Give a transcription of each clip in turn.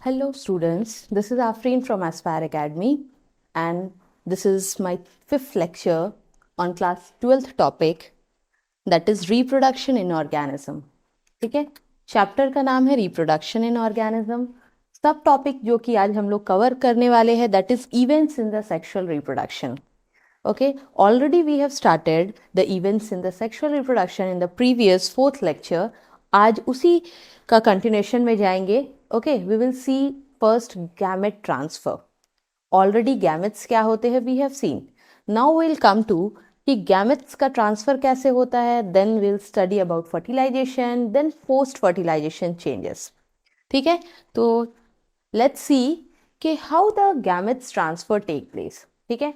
Hello students, this is Afreen from Aspire Academy and this is my 5th lecture on class 12th topic that is reproduction in organism. ठीक है, chapter का नाम है reproduction in organism. सब topic जो कि आज हम लोग कवर करने वाले हैं that is events in the sexual reproduction. Okay, already we have started the events in the sexual reproduction in the previous 4th lecture. आज उसी का continuation में जाएंगे. Okay, we will see first gamete transfer. Already gametes क्या होते हैं we have seen. Now we'll come to कि gametes का transfer कैसे होता है. Then we'll study about fertilization, then post fertilization changes. ठीक है, तो let's see कि how the gametes transfer take place. ठीक है,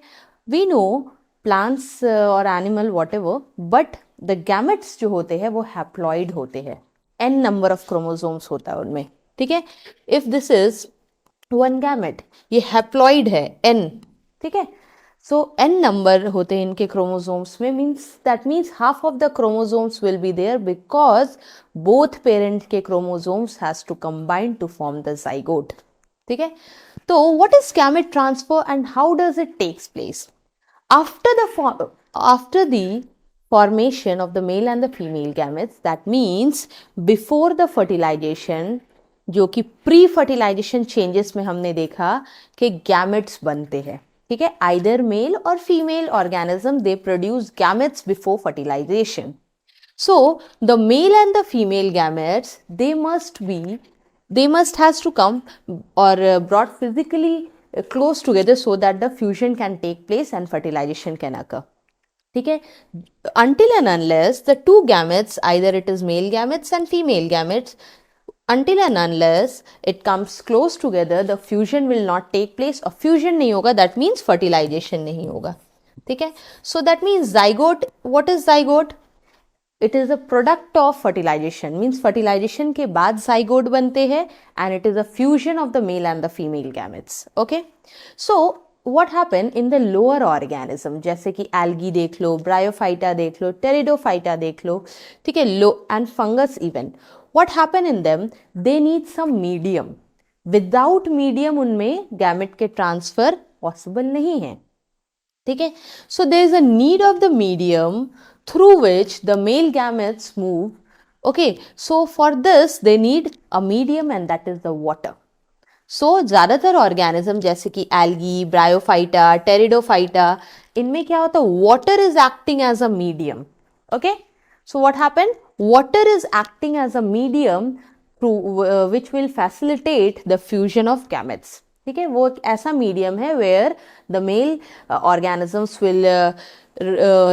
we know plants or animal whatever, but the gametes जो होते हैं वो haploid होते हैं. n number of chromosomes होता है उनमें. ठीक है, if this is one gamete, ये हैप्लॉइड है n. ठीक है, सो n नंबर होते हैं इनके क्रोमोसोम्स में. Means half of the chromosomes will be there because both parent के chromosomes has to combine to form the zygote. ठीक है, तो what is gamete transfer and how does it takes place? after the formation of the male and the female gametes, that means before the fertilization, जो कि pre fertilisation changes में हमने देखा कि gametes बनते हैं. ठीक है, आइदर मेल और female organism they produce gametes before fertilisation. So the male and the female gametes they must has to come or brought physically close together so that the fusion can take place and fertilization can occur. ठीक है, until and unless the two gametes, either it is male gametes and female gametes, until and unless it comes close together, the fusion will not take place. और fusion नहीं होगा, that means fertilization नहीं होगा. ठीक है, so that means zygote. What is zygote? It is a product of fertilization. Means fertilization के बाद zygote बनते हैं and it is a fusion of the male and the female gametes. Okay, so what happen in the lower organism, जैसे कि algae देख लो, bryophyta देख लो, pteridophyta देख लो. ठीक है, and fungus even. What happen in them? They need some medium. Without medium उनमें gamete के transfer possible नहीं है. ठीक है, so there is a need of the medium through which the male gametes move. Okay, so for this they need a medium and that is the water. So ज़्यादातर organism जैसे कि algae, bryophyta, pteridophyta, इनमें क्या होता है? Water is acting as a medium. Okay, so what happened? Water is acting as a medium through which will facilitate the fusion of gametes. ठीक है, वो एक ऐसा मीडियम है where the male organisms will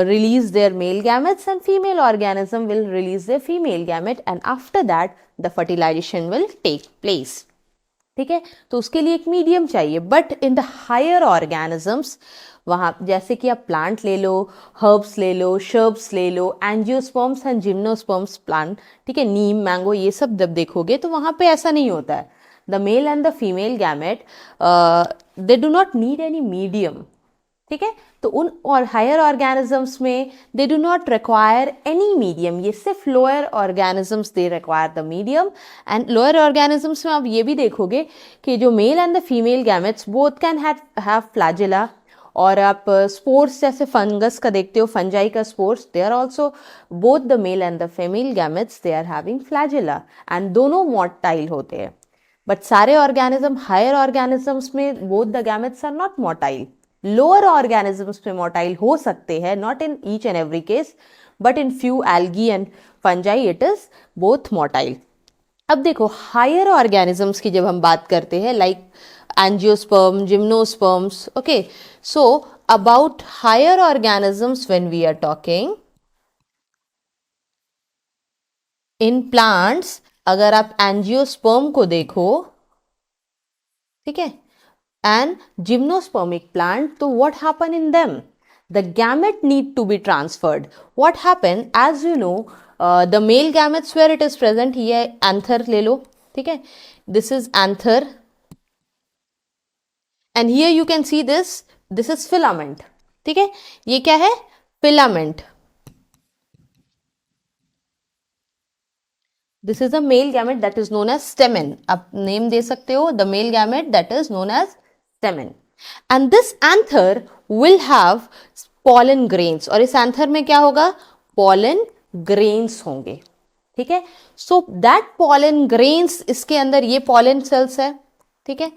release their male gametes and female organism will release their female gamete and after that the fertilization will take place. ठीक है, तो उसके लिए एक मीडियम चाहिए. But in the higher organisms, वहाँ जैसे कि आप प्लांट ले लो, हर्ब्स ले लो, शर्ब्स ले लो, एंजियोस्पर्म्स एंड जिम्नोस्पर्म्स प्लांट, ठीक है, नीम, मैंगो, ये सब जब देखोगे तो वहाँ पे ऐसा नहीं होता है. The male and the female gamete they do not need any medium. ठीक है, तो उन और हायर ऑर्गेनिजम्स में दे do not require any medium. ये सिर्फ lower organisms they require the medium. And lower organisms में आप ये भी देखोगे कि जो mail and the female gametes both can have flagella. और आप स्पोर्स जैसे फंगस का देखते हो, फंजाई का spores, they are also both the male and the female gametes they are having flagella and दोनों मोटाइल होते हैं. बट सारे ऑर्गेनिज्म, हायर ऑर्गेनिजम्स में both the gametes are not motile. Lower organisms में मोटाइल हो सकते हैं, not in each and every case, but in few algae and fungi it is both motile. अब देखो हायर ऑर्गेनिजम्स की जब हम बात करते हैं, like angiosperm, gymnosperms. Okay, so about higher organisms when we are talking in plants, अगर आप एंजियोस्पर्म को देखो, ठीक है, and gymnospermic plant, so what happen in them? The gamete need to be transferred. What happen? As you know, the male gametes where it is present, here anther ले लो, ठीक है, this is anther and here you can see this is filament. ठीक है, ये क्या है? Filament. This is a male gamete that is known as stamen. आप name दे सकते हो, the male gamete that is known as stamen. And this anther will have pollen grains. और इस एंथर में क्या होगा? पॉलन ग्रेन्स होंगे. ठीक है. सो दैट पॉलन ग्रेन्स, इसके अंदर ये पॉलन सेल्स है. ठीक है.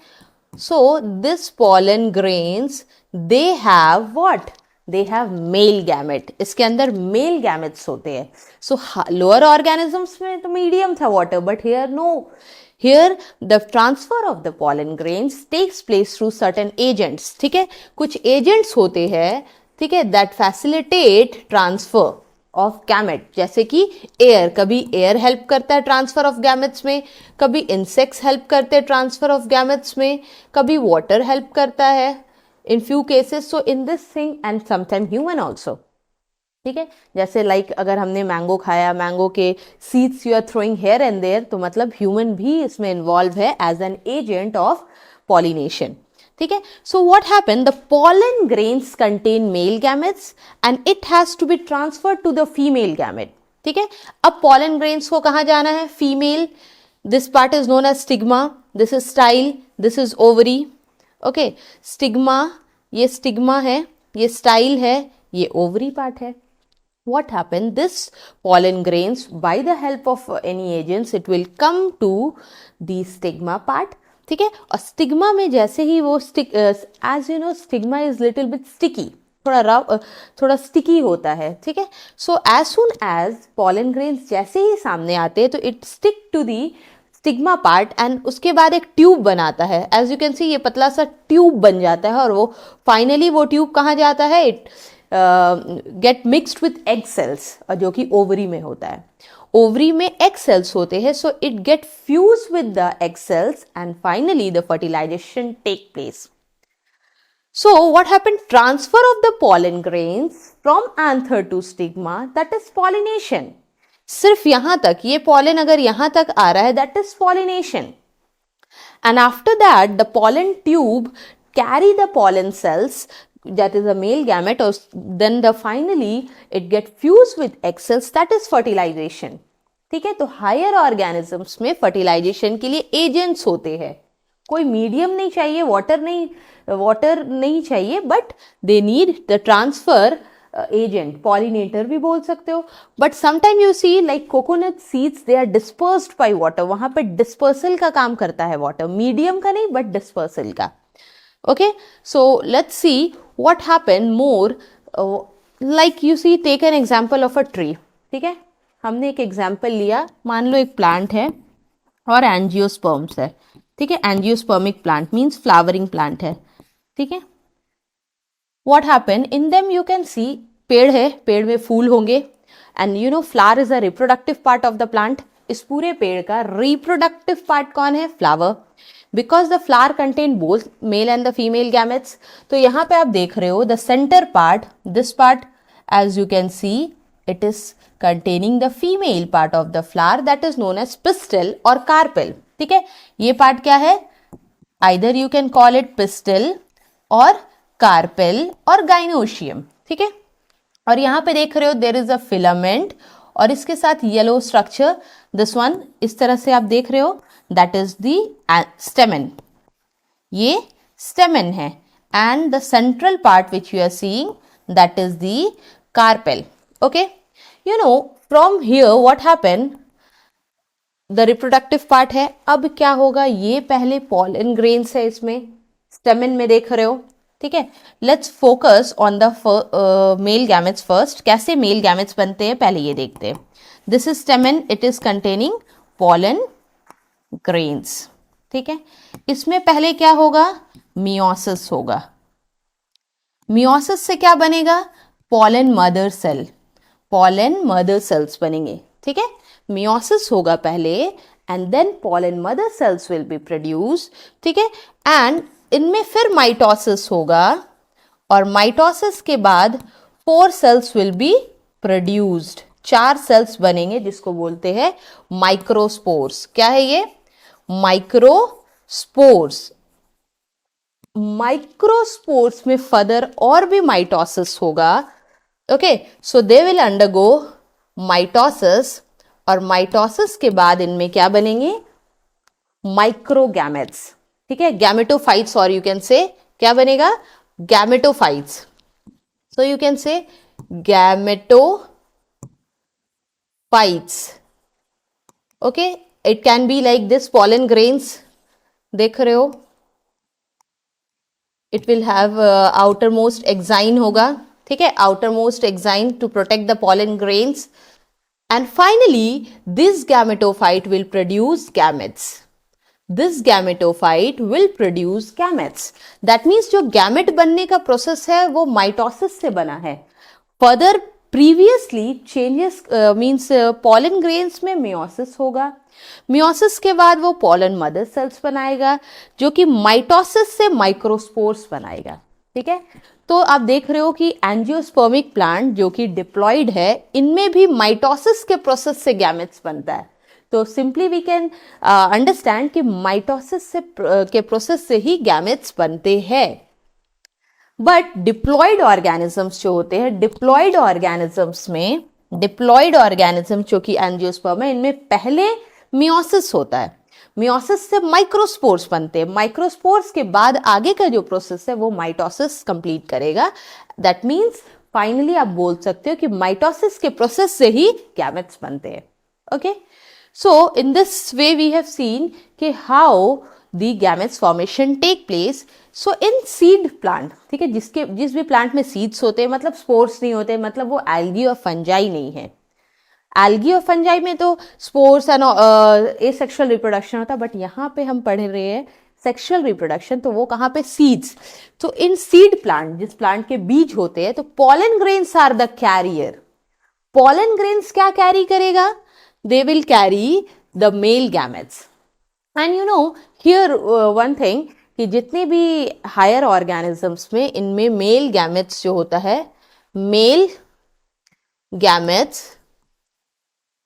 So this pollen grains they have what? They have male gamete. इसके अंदर मेल गैमेट्स होते हैं. सो लोअर ऑर्गेनिजम्स में तो मीडियम था water, but here no. Here the transfer of the pollen grains takes place through certain agents. ठीक है. कुछ एजेंट्स होते हैं, ठीक है, that facilitate transfer of gamete. जैसे कि एयर, कभी एयर हेल्प करता है ट्रांसफर ऑफ गैमेट्स में, कभी इंसेक्ट्स हेल्प करते हैं ट्रांसफर ऑफ गैमेट्स में, कभी वाटर हेल्प करता है in few cases. So in this thing, and sometimes human also. ठीक है. जैसे लाइक अगर हमने मैंगो खाया, मैंगो के seeds you are throwing here and there, तो मतलब ह्यूमन भी इसमें इन्वॉल्व है as an agent of pollination. ठीक है. So what happen? The pollen grains contain male gametes and it has to be transferred to the female gamete. ठीक है. अब पॉलन ग्रेन्स को कहाँ जाना है? Female. This part is known as stigma, this is style, this is ovary. Okay. Stigma, ये stigma है, ये स्टाइल है, ये ओवरी पार्ट है. what happen? This pollen grains, by the help of any agents, it will come to the stigma part. ठीक है. और stigma में जैसे ही वो as you know, stigma is little bit sticky, थोड़ा रफ, थोड़ा स्टिकी होता है. ठीक है. So as soon as pollen grains जैसे ही सामने आते हैं, तो it stick to the stigma part and उसके बाद एक ट्यूब बनाता है. एज यू कैन सी, ये पतला सा ट्यूब बन जाता है. और वो फाइनली वो ट्यूब कहाँ जाता है? It get mixed with egg cells, जो कि ओवरी में होता है. ओवरी में एग सेल्स होते हैं, so it get fuse with the egg cells and finally the fertilisation take place. So what happened? Transfer of the pollen grains from anther to stigma, that is pollination. सिर्फ यहां तक, ये pollen अगर यहां तक आ रहा है, that is pollination. And after that, the pollen tube carry the pollen cells, that is a male gamete, or then finally it get fused with egg cells, that is fertilization. ठीक है. तो higher organisms में fertilisation के लिए agents होते हैं. कोई medium नहीं चाहिए, वाटर नहीं चाहिए, but they need the transfer agent. Pollinator भी बोल सकते हो. But sometime you see like coconut seeds, they are dispersed by water. वहां पे डिस्पर्सल का काम करता है वाटर, मीडियम का नहीं बट डिस्पर्सल का. Okay. So let's see what happen more. Like you see, take an example of a tree. ठीक है. हमने एक एग्जांपल लिया, मान लो एक प्लांट है और एंजियोस्पर्म्स है. ठीक है. Angiospermic plant means flowering plant है. ठीक है. What happen in them? You can see, पेड़ है, पेड़ में फूल होंगे. And you know flower is a reproductive part of the plant. इस पूरे पेड़ का रिप्रोडक्टिव पार्ट कौन है? Flower. Because the flower contain both male and the female gametes. तो यहाँ पे आप देख रहे हो the centre part, this part, as you can C, it is containing the female part of the flower, that is known as pistil or carpel. ठीक है. ये पार्ट क्या है? either you can call it pistil or carpel or gynoecium. ठीक है. और यहाँ पे देख रहे हो there is a filament और इसके साथ yellow structure, this one इस तरह से आप देख रहे हो, that is the stamen. ये stamen है. and the central part which you are seeing, that is the carpel. Okay. You know, from here what happened? The reproductive part है. अब क्या होगा? ये पहले pollen grains है, इसमें stamen में देख रहे हो. ठीक है. Let's focus on the male gametes first. कैसे male gametes बनते हैं पहले ये देखते हैं. This is stamen. It is containing pollen grains. ठीक है. इसमें पहले क्या होगा? Meiosis होगा. Meiosis से क्या बनेगा? pollen mother cell. pollen mother cells बनेंगे. ठीक है. meiosis होगा पहले and then pollen mother cells will be produced. ठीक है. and इनमें फिर mitosis होगा और mitosis के बाद 4 cells will be produced. 4 cells बनेंगे जिसको बोलते हैं microspores. क्या है ये? microspores. microspores में फर्दर और भी mitosis होगा. Okay, so they will undergo mitosis और माइटोसिस के बाद इनमें क्या बनेंगे, माइक्रोगैमेट्स, ठीक है, गैमेटोफाइट्स, और यू कैन से क्या बनेगा, gametophytes. So you can say gametophytes. Okay, it can be like this, pollen grains देख रहे हो, it will have outer most exine होगा, ठीक है, outer most exine to protect the pollen grains. And finally, this gametophyte will produce gametes. This gametophyte will produce gametes. That means जो gamete बनने का process है वो माइटोसिस से बना है. Further previously changes means pollen grains में meiosis होगा. मियोसिस के बाद वो पॉलन मदर सेल्स बनाएगा जो कि माइटोसिस से माइक्रोस्पोर्स बनाएगा. ठीक है, तो आप देख रहे हो कि एंजियोस्पर्मिक प्लांट जो कि डिप्लॉइड है, इनमें भी माइटोसिस के प्रोसेस से गैमेट्स बनता है. तो सिंपली वी कैन अंडरस्टैंड कि माइटोसिस से के प्रोसेस से ही गैमेट्स बनते हैं. बट डिप्लॉइड ऑर्गेनिजम्स जो होते हैं, डिप्लॉइड ऑर्गेनिजम्स में, डिप्लॉइड ऑर्गेनिज्म जो कि एंजियोस्पर्म है, इनमें पहले मियोसिस होता है. मियोसिस से माइक्रोस्पोर्स बनते हैं. माइक्रोस्पोर्स के बाद आगे का जो प्रोसेस है वो माइटोसिस कंप्लीट करेगा. दैट मीन्स फाइनली आप बोल सकते हो कि माइटोसिस के प्रोसेस से ही गैमेट्स बनते हैं. Okay, so in this way we have seen कि how the gametes formation take place. So in seed plant, ठीक है, जिस भी प्लांट में सीड्स होते हैं, मतलब स्पोर्स नहीं होते, मतलब वो एल्गी और फंजाई नहीं है. एल्गी और फंजाई में तो स्पोर्स एंड एसेक्सुअल रिप्रोडक्शन होता है, बट यहाँ पे हम पढ़ रहे हैं सेक्सुअल रिप्रोडक्शन, तो वो कहाँ पे, सीड्स. तो इन सीड प्लांट, जिस प्लांट के बीज होते हैं, तो pollen grains are the carrier. Pollen grains क्या कैरी करेगा, they will carry the male gametes. And you know here one thing कि जितने भी हायर ऑर्गेनिजम्स में, इनमें मेल गैमेट्स जो होता है, male gametes,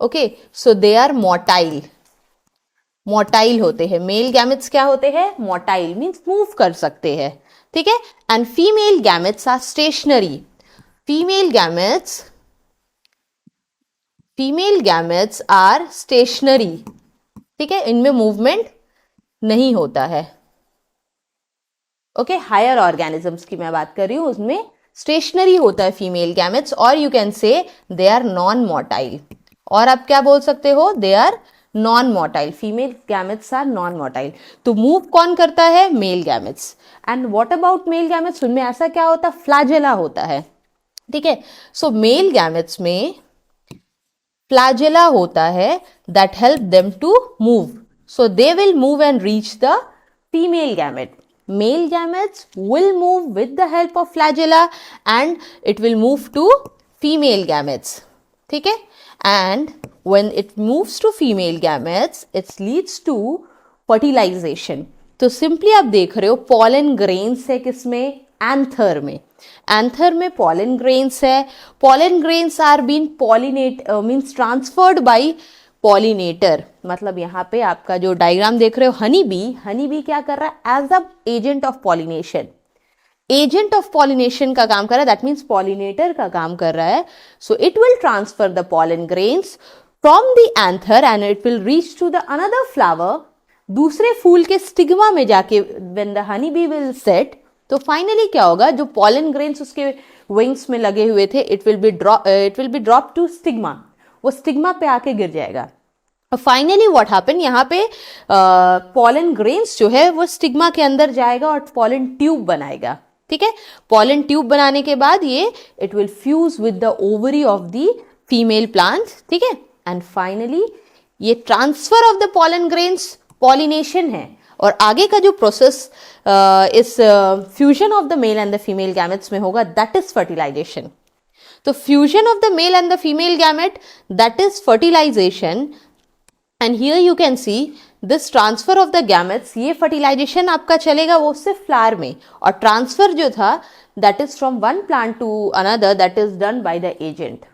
okay, so they are motile. Motile होते हैं. मेल गैमेट्स क्या होते हैं, मोटाइल, मीन्स मूव कर सकते हैं. ठीक है, and female gametes are stationary. Female gametes are stationary. ठीक है, इनमें मूवमेंट नहीं होता है. ओके, हायर ऑर्गेनिजम्स की मैं बात कर रही हूं, उसमें स्टेशनरी होता है फीमेल गैमेट्स, और you can say they are non motile. और आप क्या बोल सकते हो, they are non motile. Female gametes are non motile. तो मूव कौन करता है, male gametes. And what about male gametes, उनमें ऐसा क्या होता है, फ्लैजेला होता है. ठीक है, सो मेल गैमेट्स में फ्लैजेला होता है that help them to move. So they will move and reach the female gamete. Male gametes will move with the help of flagella and it will move to female gametes. ठीक है, and when it moves to female gametes, it leads to fertilization. तो simply आप देख रहे हो pollen grains है किसमें, anther में. एंथर में pollen grains है. pollen grains are being means transferred by pollinator. मतलब यहाँ पे आपका जो डायग्राम देख रहे हो, हनी बी क्या कर रहा है, as a agent of pollination. Agent of pollination का काम कर रहा है, दैट मीन्स पॉलिनेटर का काम कर रहा है. So it will transfer the pollen grains from the anther and it will reach to the another flower. दूसरे फूल के स्टिग्मा में जाके when the honey bee will set, तो फाइनली क्या होगा, जो पॉलन ग्रेन्स उसके विंग्स में लगे हुए थे, it will be drop to stigma. वो स्टिग्मा पे आके गिर जाएगा. फाइनली व्हाट हैपन, यहाँ पे पॉलन ग्रेन्स जो है वो स्टिग्मा के अंदर जाएगा और पॉलन ट्यूब बनाएगा. ठीक है, पॉलन ट्यूब बनाने के बाद ये it will fuse with the ovary of the female plants. ठीक है, एंड फाइनली ये transfer of the pollen grains pollination है. और आगे का जो प्रोसेस इस fusion of the male and the female gametes में होगा, दैट इज फर्टिलाइजेशन. तो fusion of the male and the female gamete, that is fertilization. And here you can see this transfer of the gametes, ये fertilization आपका चलेगा वो सिर्फ flower में, और ट्रांसफर जो था that is from one plant to another, that is done by the agent.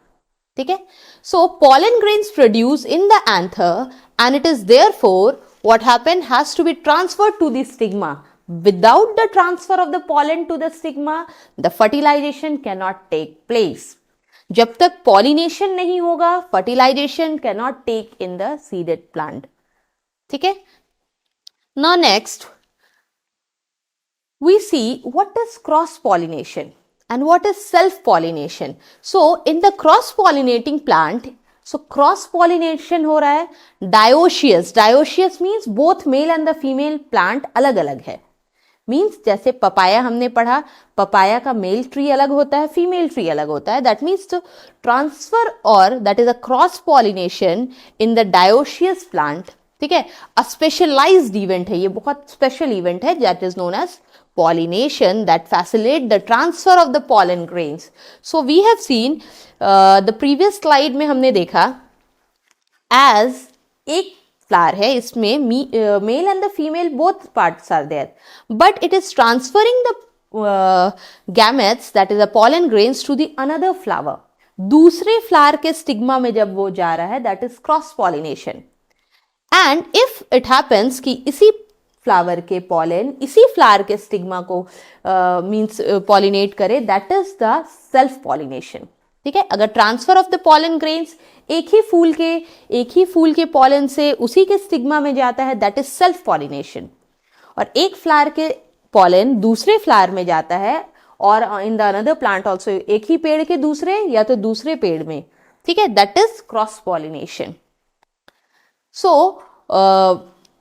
ठीक है, so pollen grains produce in the anther and it is therefore what happened has to be transferred to the stigma. Without the transfer of the pollen to the stigma, the fertilization cannot take place. जब तक pollination नहीं होगा fertilization can not take in the seeded plant. ठीक है. Now next we see what is cross pollination and what is self pollination. So in the cross pollinating plant, so cross pollination हो रहा है. dioecious means both male and the female plant अलग अलग है. Means जैसे papaya हमने पढ़ा, papaya का मेल ट्री अलग होता है, फीमेल ट्री अलग होता है. दैट मीन्स टू ट्रांसफर और that is a cross pollination in the dioecious plant. ठीक है. अ स्पेशलाइज्ड इवेंट है, ये बहुत स्पेशल इवेंट है. That is known as pollination that facilitate the transfer of the pollen grains. So we have seen the previous slide में हमने देखा as एक flower है, इसमें male and the female both parts are there, but it is transferring the gametes, that is the pollen grains, to the another flower. दूसरे flower के stigma में जब वो जा रहा है, that is cross pollination. And if it happens कि इसी फ्लावर के पॉलन इसी फ्लावर के स्टिग्मा को मींस पॉलिनेट करे, that is the self pollination. ठीक है. अगर transfer of the pollen grains एक ही फूल के पॉलन से उसी के स्टिग्मा में जाता है, दैट इज सेल्फ पॉलिनेशन. और एक फ्लावर के पॉलन दूसरे फ्लावर में जाता है, और in the another plant also, एक ही पेड़ के दूसरे या तो दूसरे पेड़ में. ठीक है. That is cross pollination. So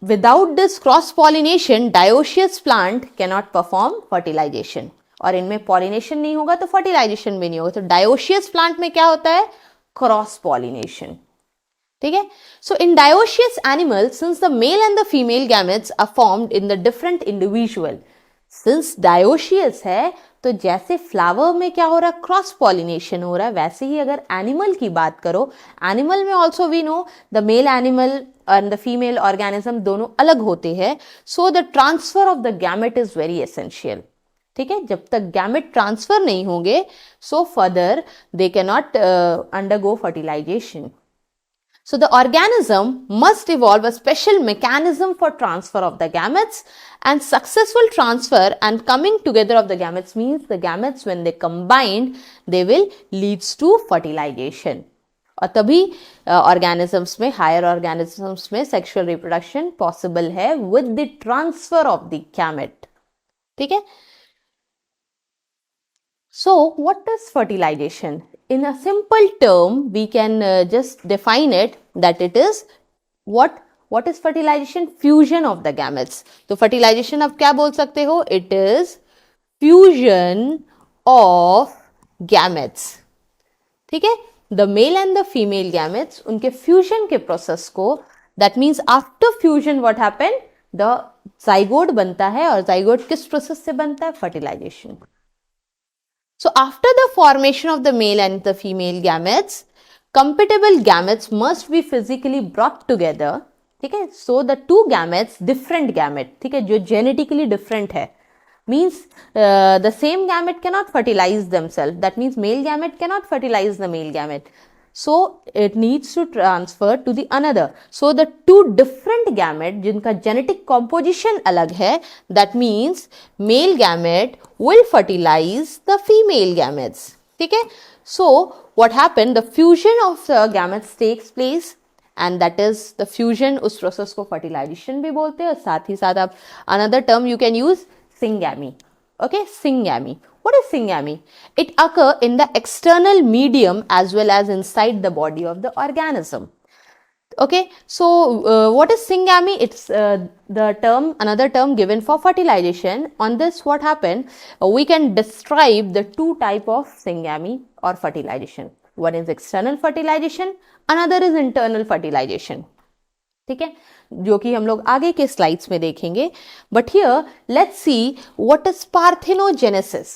without this cross pollination dioecious plant cannot perform fertilization. और इनमें pollination नहीं होगा तो fertilization भी नहीं होगा. तो dioecious plant में क्या होता है? cross pollination. ठीक है. So in dioecious animals, since the male and the female gametes are formed in the different individual, since dioecious है तो जैसे फ्लावर में क्या हो रहा है, क्रॉस पॉलिनेशन हो रहा है, वैसे ही अगर एनिमल की बात करो, एनिमल में also we know the male animal and the female organism दोनों अलग होते हैं. So the transfer of the gamete is very essential. ठीक है. जब तक गैमेट ट्रांसफर नहीं होंगे, so further they can not undergo fertilization. So the organism must evolve a special mechanism for transfer of the gametes, and successful transfer and coming together of the gametes means the gametes when they combined they will leads to fertilization. और तभी organisms में, higher organisms में sexual reproduction possible है with the transfer of the gamete. ठीक है. So what is fertilization? In a simple term, we can just define it that it is what is fertilization? Fusion of the gametes. तो fertilization आप क्या बोल सकते हो? It is fusion of gametes. ठीक है. The male and the female gametes, उनके fusion के process को, that means after fusion what happened? The zygote बनता है, और zygote किस process से बनता है? Fertilization. So after the formation of the male and the female gametes, compatible gametes must be physically brought together. ठीक है. So the two gametes, different gamete, ठीक है, जो genetically different है, means the same gamete cannot fertilize themselves. That means male gamete cannot fertilize the male gamete. So it needs to transfer to the another. So the two different gamete जिनका genetic composition अलग है, that means male gamete will fertilize the female gametes. ठीक है. So what happened? The fusion of the gametes takes place, and that is the fusion. उस process को fertilization भी बोलते हैं. और साथ ही साथ आप another term you can use syngamy. Okay, syngamy. What is syngamy? It occurs in the external medium as well as inside the body of the organism. Okay, so what is syngamy? It's another term given for fertilization. On this, what happened? We can describe the two type of syngamy or fertilization. One is external fertilization, another is internal fertilization. ठीक है. जो कि हम लोग आगे के slides में देखेंगे. But here let's see what is parthenogenesis.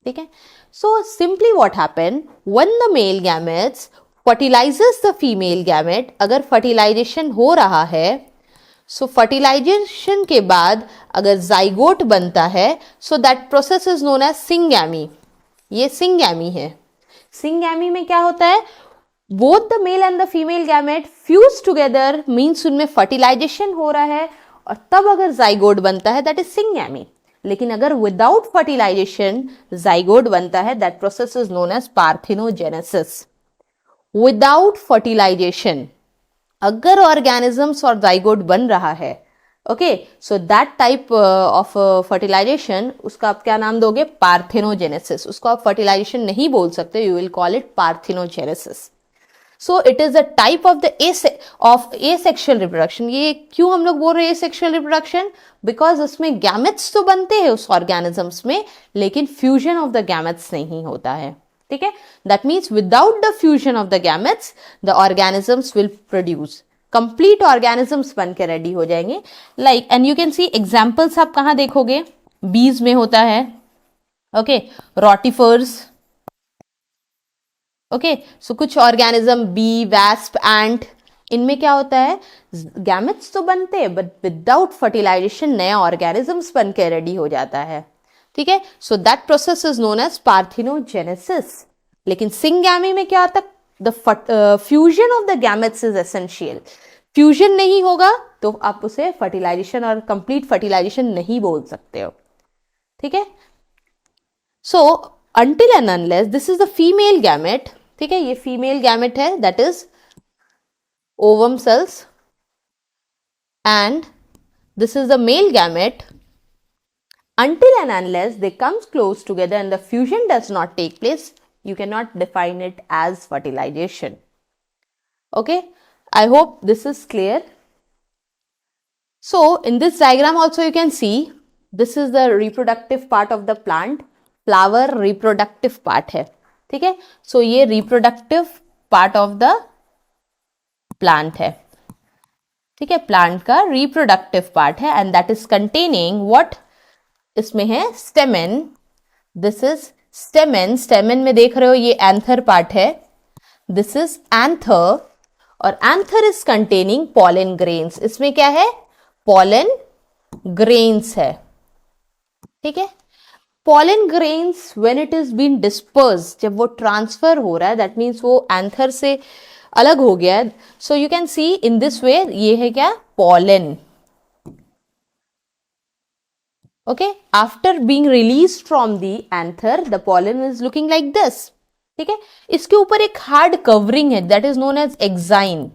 ठीक है. So simply what happen when the male gametes fertilises the female gamete. अगर फर्टिलाइजेशन हो रहा है, सो फर्टिलाइजेशन के बाद अगर जाइगोट बनता है, so that process is known as syngamy. ये सिंगैमी है. सिंगैमी में क्या होता है? both the male and the female gamete fuse together, means उनमें fertilization हो रहा है, और तब अगर zygote बनता है, that is syngamy. लेकिन अगर विदाउट फर्टिलाइजेशन जाइगोट बनता है, that process is known as parthenogenesis. Without fertilization अगर ऑर्गेनिजम्स और जाइगोट बन रहा है, okay, so that type of fertilization, उसका आप क्या नाम दोगे? पार्थिनोजेनेसिस। उसको आप फर्टिलाइजेशन नहीं बोल सकते, you will call it parthenogenesis. So it is a type of the asexual reproduction. ये क्यों हम लोग बोल रहे हैं एसेक्सुअल रिप्रोडक्शन? बिकॉज उसमें गैमेट्स तो बनते हैं उस ऑर्गेनिजम्स में, लेकिन फ्यूजन ऑफ द गैमेट्स नहीं होता है, ठीक है। That means without the fusion of the gametes the organisms will produce, complete organisms बन के रेडी हो जाएंगे। Like and you can C examples आप कहाँ देखोगे? बीज में होता है, ओके, रोटिफर्स, ओके, सो कुछ ऑर्गेनिज्म, बी, वैस्प, एंट, इनमें क्या होता है? गैमेट्स तो बनते हैं, बट विदाउट फर्टिलाइजेशन नया ऑर्गेनिजम्स बन के रेडी हो जाता है, ठीक है। So that process is known as parthenogenesis. लेकिन सिंगैमी में क्या होता है? The fusion of the gametes is essential. Fusion नहीं होगा तो आप उसे फर्टिलाइजेशन और कंप्लीट फर्टिलाइजेशन नहीं बोल सकते हो, ठीक है। सो until and unless this is the female gamete, ठीक है, ये फीमेल गैमेट है, that is ovum cells, and this is the male gamete. Until and unless they comes close together and the fusion does not take place, you cannot define it as fertilization. Okay, I hope this is clear. So in this diagram also you can see this is the reproductive part of the plant. Flower reproductive part है, ठीक है। So ये reproductive part of the plant है, ठीक है, plant का reproductive part है, and that is containing what? इसमें है stamen. This is stamen. Stamen में देख रहे हो ये एंथर पार्ट है, दिस इज एंथर, और anther is containing pollen grains. इसमें क्या है? पॉलन ग्रेन्स है, ठीक है। Pollen grains when it is been disperse, जब वो ट्रांसफर हो रहा है, दैट मीन्स वो एंथर से अलग हो गया है। So you can see in this way, ये है क्या? Pollen, okay. After being release from the anther the pollen is looking like this, ठीक है। इसके ऊपर एक हार्ड कवरिंग है, that is known as exine,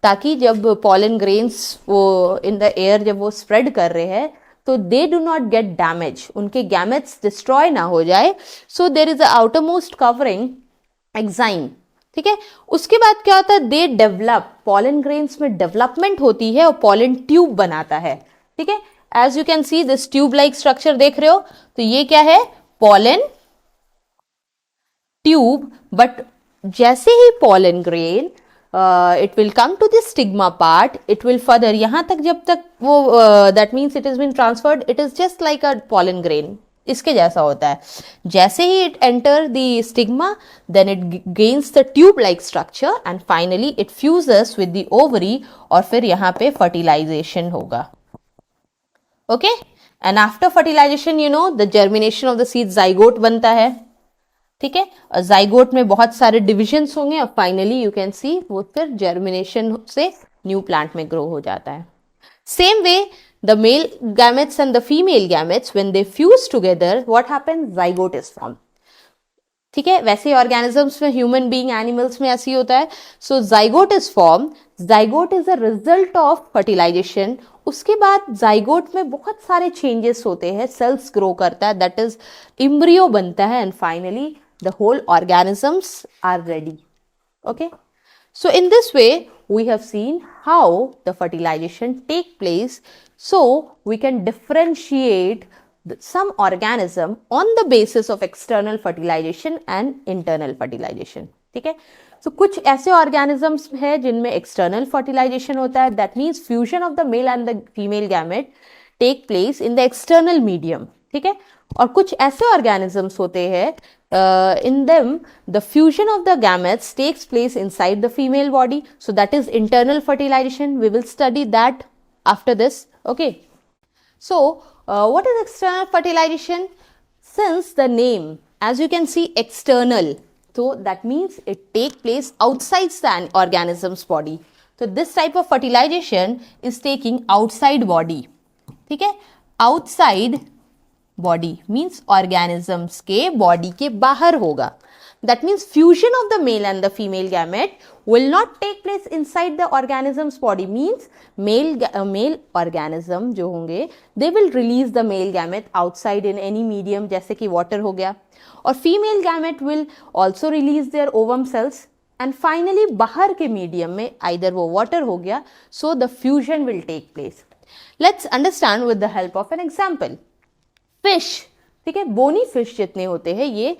ताकि जब पॉलन ग्रेन्स वो इन द एयर जब वो स्प्रेड कर रहे हैं तो they do not get damage, उनके गैमेट्स डिस्ट्रॉय ना हो जाए। So there is a outer most covering exine, ठीक है। उसके बाद क्या होता है? दे डेवलप, पॉलन ग्रेन्स में डेवलपमेंट होती है और पॉलन ट्यूब बनाता है, ठीक है। As you can see this tube like structure देख रहे हो, तो ये क्या है? Pollen tube. बट जैसे ही pollen grain it will come to the stigma part, it will further, यहाँ तक जब तक वो that means it has been transferred, it is just like a pollen grain, इसके जैसा होता है। जैसे ही it enter the stigma, then it gains the tube like structure and finally it fuses with the ovary, और फिर यहाँ पे fertilization होगा, okay। and after fertilization you know the germination of the seed, zygote बनता है, ठीक है। Zygote में बहुत सारे डिविजन्स होंगे और फाइनली यू कैन सी वो फिर जर्मिनेशन से न्यू प्लांट में ग्रो हो जाता है। Same way the male gametes and the female gametes when they fuse together what happens? Zygote is form, ठीक है। वैसे ऑर्गेनिजम्स में, ह्यूमन बीइंग, एनिमल्स में ऐसी होता है। So zygote is form, zygote is a result of fertilisation. उसके बाद जाइगोट में बहुत सारे चेंजेस होते हैं, सेल्स ग्रो करता है, दैट इज एम्ब्रियो बनता है, and finally the whole organisms are ready, okay। so in this way we have seen how the fertilization take place, so we can differentiate some organism on the basis of external fertilization and internal fertilization, ठीक है। so कुछ ऐसे organisms है जिनमें external fertilization होता है, that means fusion of the male and the female gamete take place in the external medium, ठीक है। और कुछ ऐसे organisms होते हैं in them the fusion of the gametes takes place inside the female body, so that is internal fertilization. We will study that after this, okay। so what is external fertilization? Since the name, as you can see, external, so that means it take place outside the organism's body. So this type of fertilization is taking outside body, ठीक है, outside body means organisms के body के बाहर होगा. That means fusion of the male and the female gamete will not take place inside the organism's body. Means male organism जो होंगे they will release the male gamete outside in any medium जैसे कि water हो गया, और female gamete will also release their ovum cells and finally बाहर के medium में either वो water हो गया, so the fusion will take place. Let's understand with the help of an example. Fish, ठीक है, bony fish जितने होते हैं ये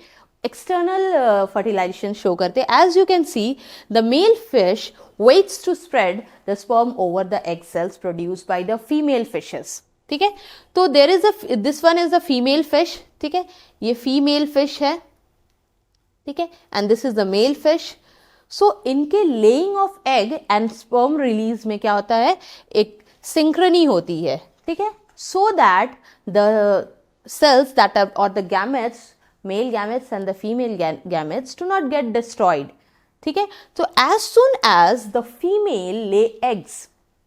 external fertilization show करते. As you can see, the male fish waits to spread the sperm over the egg cells produced by the female fishes. ठीक है, तो there is this one is the female fish. ठीक है, ये female fish है. ठीक है, and this is the male fish. So इनके laying of egg and sperm release में क्या होता है, एक synchrony होती है. ठीक है, so that the cells that are or the gametes, male gametes and the female gametes do not get destroyed. ठीक है, तो as soon as the female lay eggs,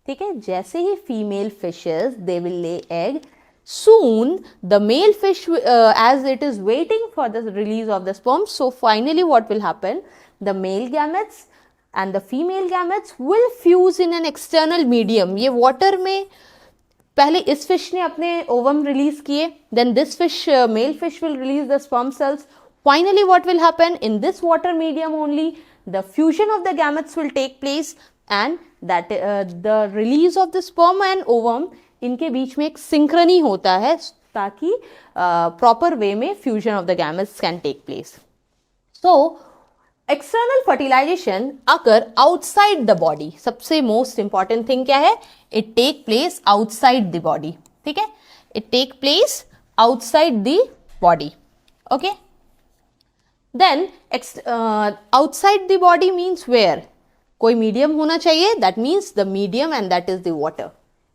ठीक है, जैसे ही female fishes they will lay egg, soon the male fish as it is waiting for the release of the sperm, so finally what will happen, the male gametes and the female gametes will fuse in an external medium. ये water में पहले इस fish ने अपने ovum release किए, then this fish male fish will release the sperm cells. Finally what will happen, in this water medium only the fusion of the gametes will take place and that the release of the sperm and ovum, इनके बीच में एक synchrony होता है ताकि proper way में fusion of the gametes can take place. So external fertilization अगर outside the body, सबसे मोस्ट इंपॉर्टेंट थिंग क्या है, it take place outside the body. ठीक है, it take place outside the body. Okay, then outside the body means where, कोई medium होना चाहिए, that means the medium and that is the water.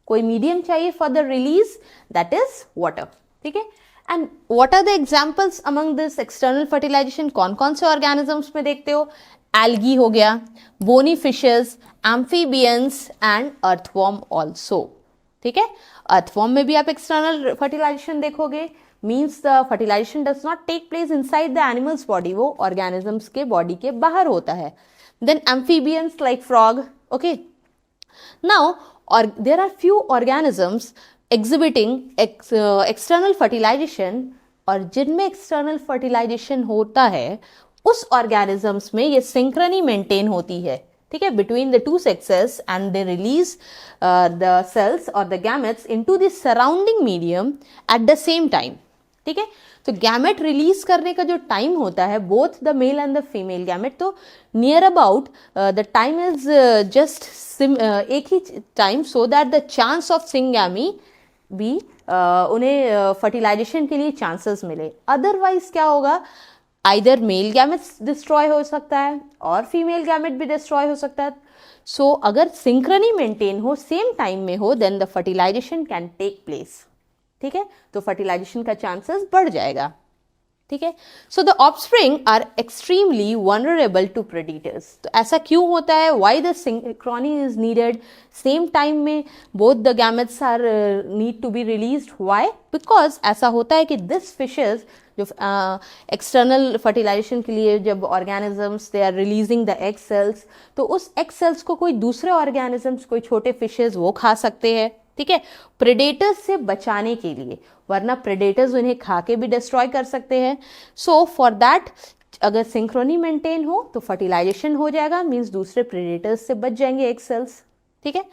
कोई medium चाहिए for the release, that is water. ठीक है, and what are the examples among this external fertilization, कौन कौन से ऑर्गेनिजम्स में देखते हो, एल्गी हो गया, bony fishes, amphibians and earthworm also. ठीक है, अर्थवॉर्म में भी आप एक्सटर्नल फर्टिलाइजेशन देखोगे, means the fertilization does not take place inside the animals body, वो ऑर्गेनिजम्स के बॉडी के बाहर होता है. Then amphibians like frog. Okay, now there are few organisms exhibiting external fertilization, और जिनमें एक्सटर्नल फर्टिलाइजेशन होता है उस ऑर्गेनिजम्स में ये सिंक्रनी मेंटेन होती है. ठीक है, between the two sexes and they release the cells और the gametes into the surrounding medium at the same time. ठीक है, तो गैमेट रिलीज करने का जो टाइम होता है both the male and the female gamete, तो near about the time is just एक ही time, so that the chance of syngamy भी उन्हें फर्टिलाइजेशन के लिए चांसेस मिले. अदरवाइज क्या होगा, आइदर मेल गैमेट्स डिस्ट्रॉय हो सकता है और फीमेल गैमेट भी डिस्ट्रॉय हो सकता है. सो अगर सिंक्रनी मेंटेन हो, सेम टाइम में हो, then the fertilization can take place. ठीक है, तो फर्टिलाइजेशन का चांसेस बढ़ जाएगा. ठीक है, so the offspring are extremely vulnerable to predators. तो ऐसा क्यों होता है, why the synchrony is needed, same time में both the gametes are need to be released. Why, because ऐसा होता है कि दिस फिशेस जो एक्सटर्नल फर्टिलाइजेशन के लिए जब organisms they are releasing the egg cells, तो उस एग सेल्स को कोई दूसरे ऑर्गेनिजम्स, कोई छोटे फिशेस वो खा सकते हैं. ठीक है, प्रेडेटर्स से बचाने के लिए, वरना प्रेडेटर्स उन्हें खा के भी डिस्ट्रॉय कर सकते हैं. सो फॉर दैट अगर सिंक्रोनी मेंटेन हो तो फर्टिलाइजेशन हो जाएगा, मीन्स दूसरे प्रेडेटर्स से बच जाएंगे एग सेल्स. ठीक है,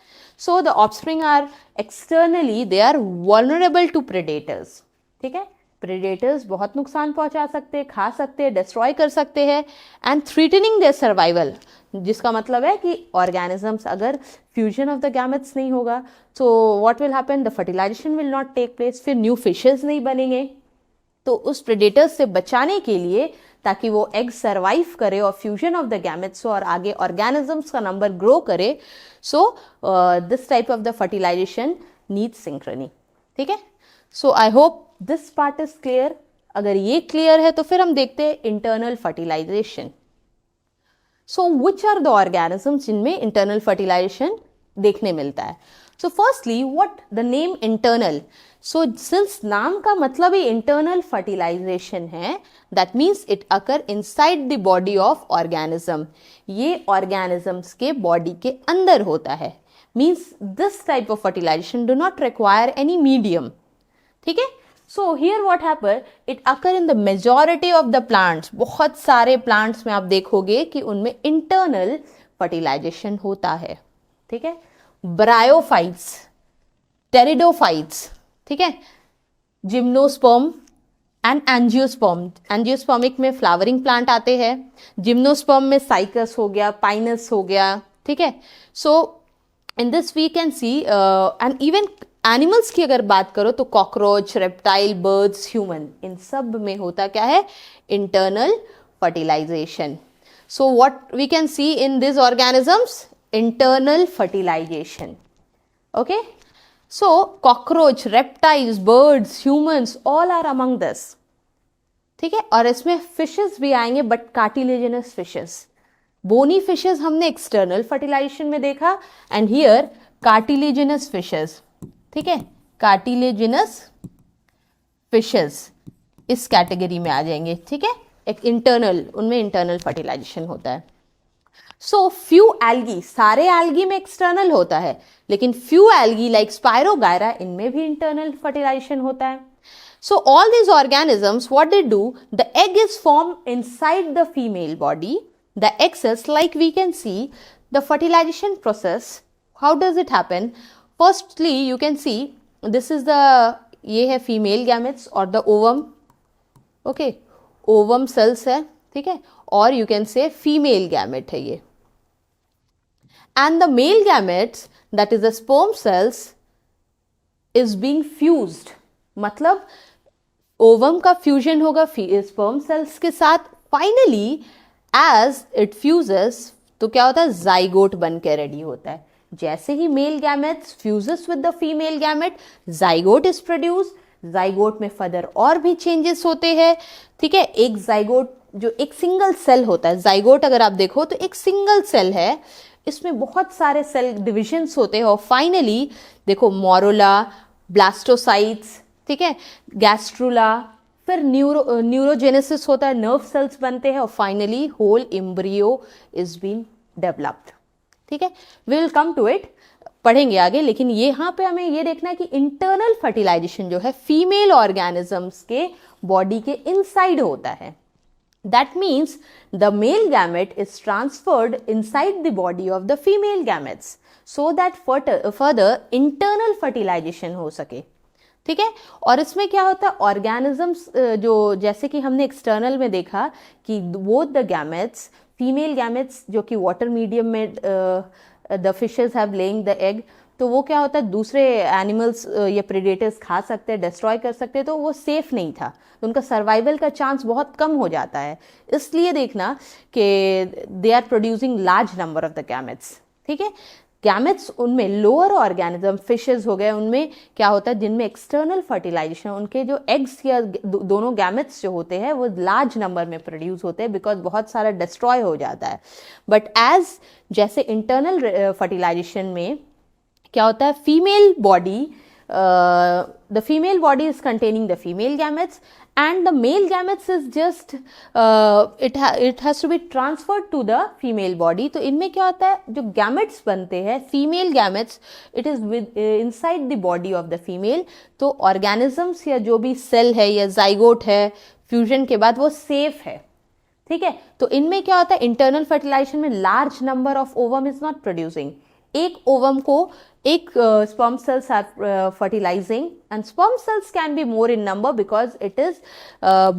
so the offspring are externally they are vulnerable to predators. ठीक है, प्रेडेटर्स बहुत नुकसान पहुंचा सकते हैं, खा सकते हैं, डिस्ट्रॉय कर सकते हैं, एंड थ्रेटनिंग देयर सर्वाइवल, जिसका मतलब है कि ऑर्गेनिजम्स अगर फ्यूजन ऑफ द गैमेट्स नहीं होगा तो what will happen, the fertilization will not take place, फिर न्यू फिशेस नहीं बनेंगे. तो उस प्रेडेटर्स से बचाने के लिए, ताकि वो एग सर्वाइव करे और फ्यूजन ऑफ द गैमेट्स हो और आगे ऑर्गेनिजम्स का नंबर ग्रो करे, so this type of the fertilization needs synchrony. ठीक है, so I hope this part is clear. अगर ये क्लियर है तो फिर हम देखते हैं internal fertilization. So which are the organisms जिनमें इंटरनल फर्टिलाइजेशन देखने मिलता है. So firstly what the name internal, so since नाम का मतलब ही इंटरनल फर्टिलाइजेशन है, that means it occur inside the body of organism, ये ऑर्गेनिजम्स के बॉडी के अंदर होता है, means this type of fertilization do not require any medium, ठीक है। So here what happen, it occur in the majority of the plants, बहुत सारे प्लांट्स में आप देखोगे कि उनमें इंटरनल फर्टिलाइजेशन होता है, ठीक है। ब्रायोफाइट्स, टेरिडोफाइट्स, ठीक है, जिम्नोस्पर्म एंड एंजियोस्पर्म, एंजियोस्पर्मिक में फ्लावरिंग प्लांट आते हैं, जिम्नोस्पर्म में साइकस हो गया, पाइनस हो गया, ठीक है। So in this we can see and even animals की अगर बात करो तो कॉकरोच, रेप्टाइल, बर्ड्स, ह्यूमन, इन सब में होता क्या है, internal fertilization. So what we can see in this organisms, internal fertilization, okay. So cockroach, reptiles, birds, humans, all are among this, ठीक है। और इसमें फिशेस भी आएंगे, but cartilaginous fishes, bony fishes हमने एक्सटर्नल फर्टिलाइजेशन में देखा, एंड हियर कार्टिलेजिनस फिशेस, ठीक है, कार्टिलेजिनस फिशेस इस कैटेगरी में आ जाएंगे, ठीक है। एक इंटरनल, उनमें इंटरनल फर्टिलाइजेशन होता है। सो फ्यू एल्गी, सारे एल्गी में एक्सटर्नल होता है, लेकिन फ्यू एल्गी लाइक स्पायरोगायरा, इनमें भी इंटरनल फर्टिलाइजेशन होता है। So all these organisms, what they do, the egg is formed inside the female body. The egg cells, like we can see, the fertilization process, how does it happen? Firstly, you can see this is the, ये है female gametes और the ovum, okay, ovum cells है, ठीक है, और you can say female gamete है ये, and the male gametes, that is the sperm cells, is being fused, मतलब ओवम का फ्यूजन होगा स्पर्म सेल्स के साथ, फाइनली एज इट फ्यूजेस तो क्या होता है, जाइगोट बन के रेडी होता है। जैसे ही male gametes fuses with the female gamete, zygote is produce, zygote में फर्दर और भी चेंजेस होते हैं, ठीक है। एक जाइगोट जो एक सिंगल सेल होता है, जाइगोट अगर आप देखो तो एक सिंगल सेल है, इसमें बहुत सारे सेल डिविजन्स होते हैं, और फाइनली देखो मोरोला, ब्लास्टोसाइट्स, ठीक है, गैस्ट्रुला, फिर न्यूरोजेनेसिस होता है, नर्व सेल्स बनते हैं, और finally whole embryo is been developed, ठीक है। We will come to it, पढ़ेंगे आगे, लेकिन यहाँ पे हमें ये देखना है कि इंटरनल फर्टिलाइजेशन जो है फीमेल ऑर्गेनिजम्स के बॉडी के इनसाइड होता है। That means the male gamete is transferred inside the body of the female gametes, so that further internal fertilization हो सके, ठीक है। और इसमें क्या होता है, ऑर्गेनिजम्स जो जैसे कि हमने एक्सटर्नल में देखा कि both the gametes, female gametes जो कि वाटर मीडियम में the fishes have laying the egg, तो वो क्या होता है, दूसरे एनिमल्स या प्रेडेटर्स खा सकते हैं, डिस्ट्रॉय कर सकते हैं, तो वो सेफ नहीं था, तो उनका सर्वाइवल का चांस बहुत कम हो जाता है। इसलिए देखना कि they are producing large number of the gametes, ठीक है। गैमेट्स उनमें लोअर ऑर्गेनिज्म, फिशेस हो गए, उनमें क्या होता है, जिनमें एक्सटर्नल फर्टिलाइजेशन, उनके जो एग्स या दोनों गैमेट्स जो होते हैं वो लार्ज नंबर में प्रोड्यूस होते हैं, बिकॉज बहुत सारा डिस्ट्रॉय हो जाता है। बट एज जैसे इंटरनल फर्टिलाइजेशन में क्या होता है, female body, the female body is containing the female gametes, and the male gametes is just it has to be transferred to the female body. तो इनमें क्या होता है, जो gametes बनते हैं, female gametes, it is with inside the body of the female. तो organisms या जो भी cell है या zygote है, fusion के बाद वो safe है, ठीक है। तो इनमें क्या होता है, internal fertilization में large number of ovum is not producing. एक ओवम को एक sperm cells are fertilizing, and sperm cells can be more in number because it is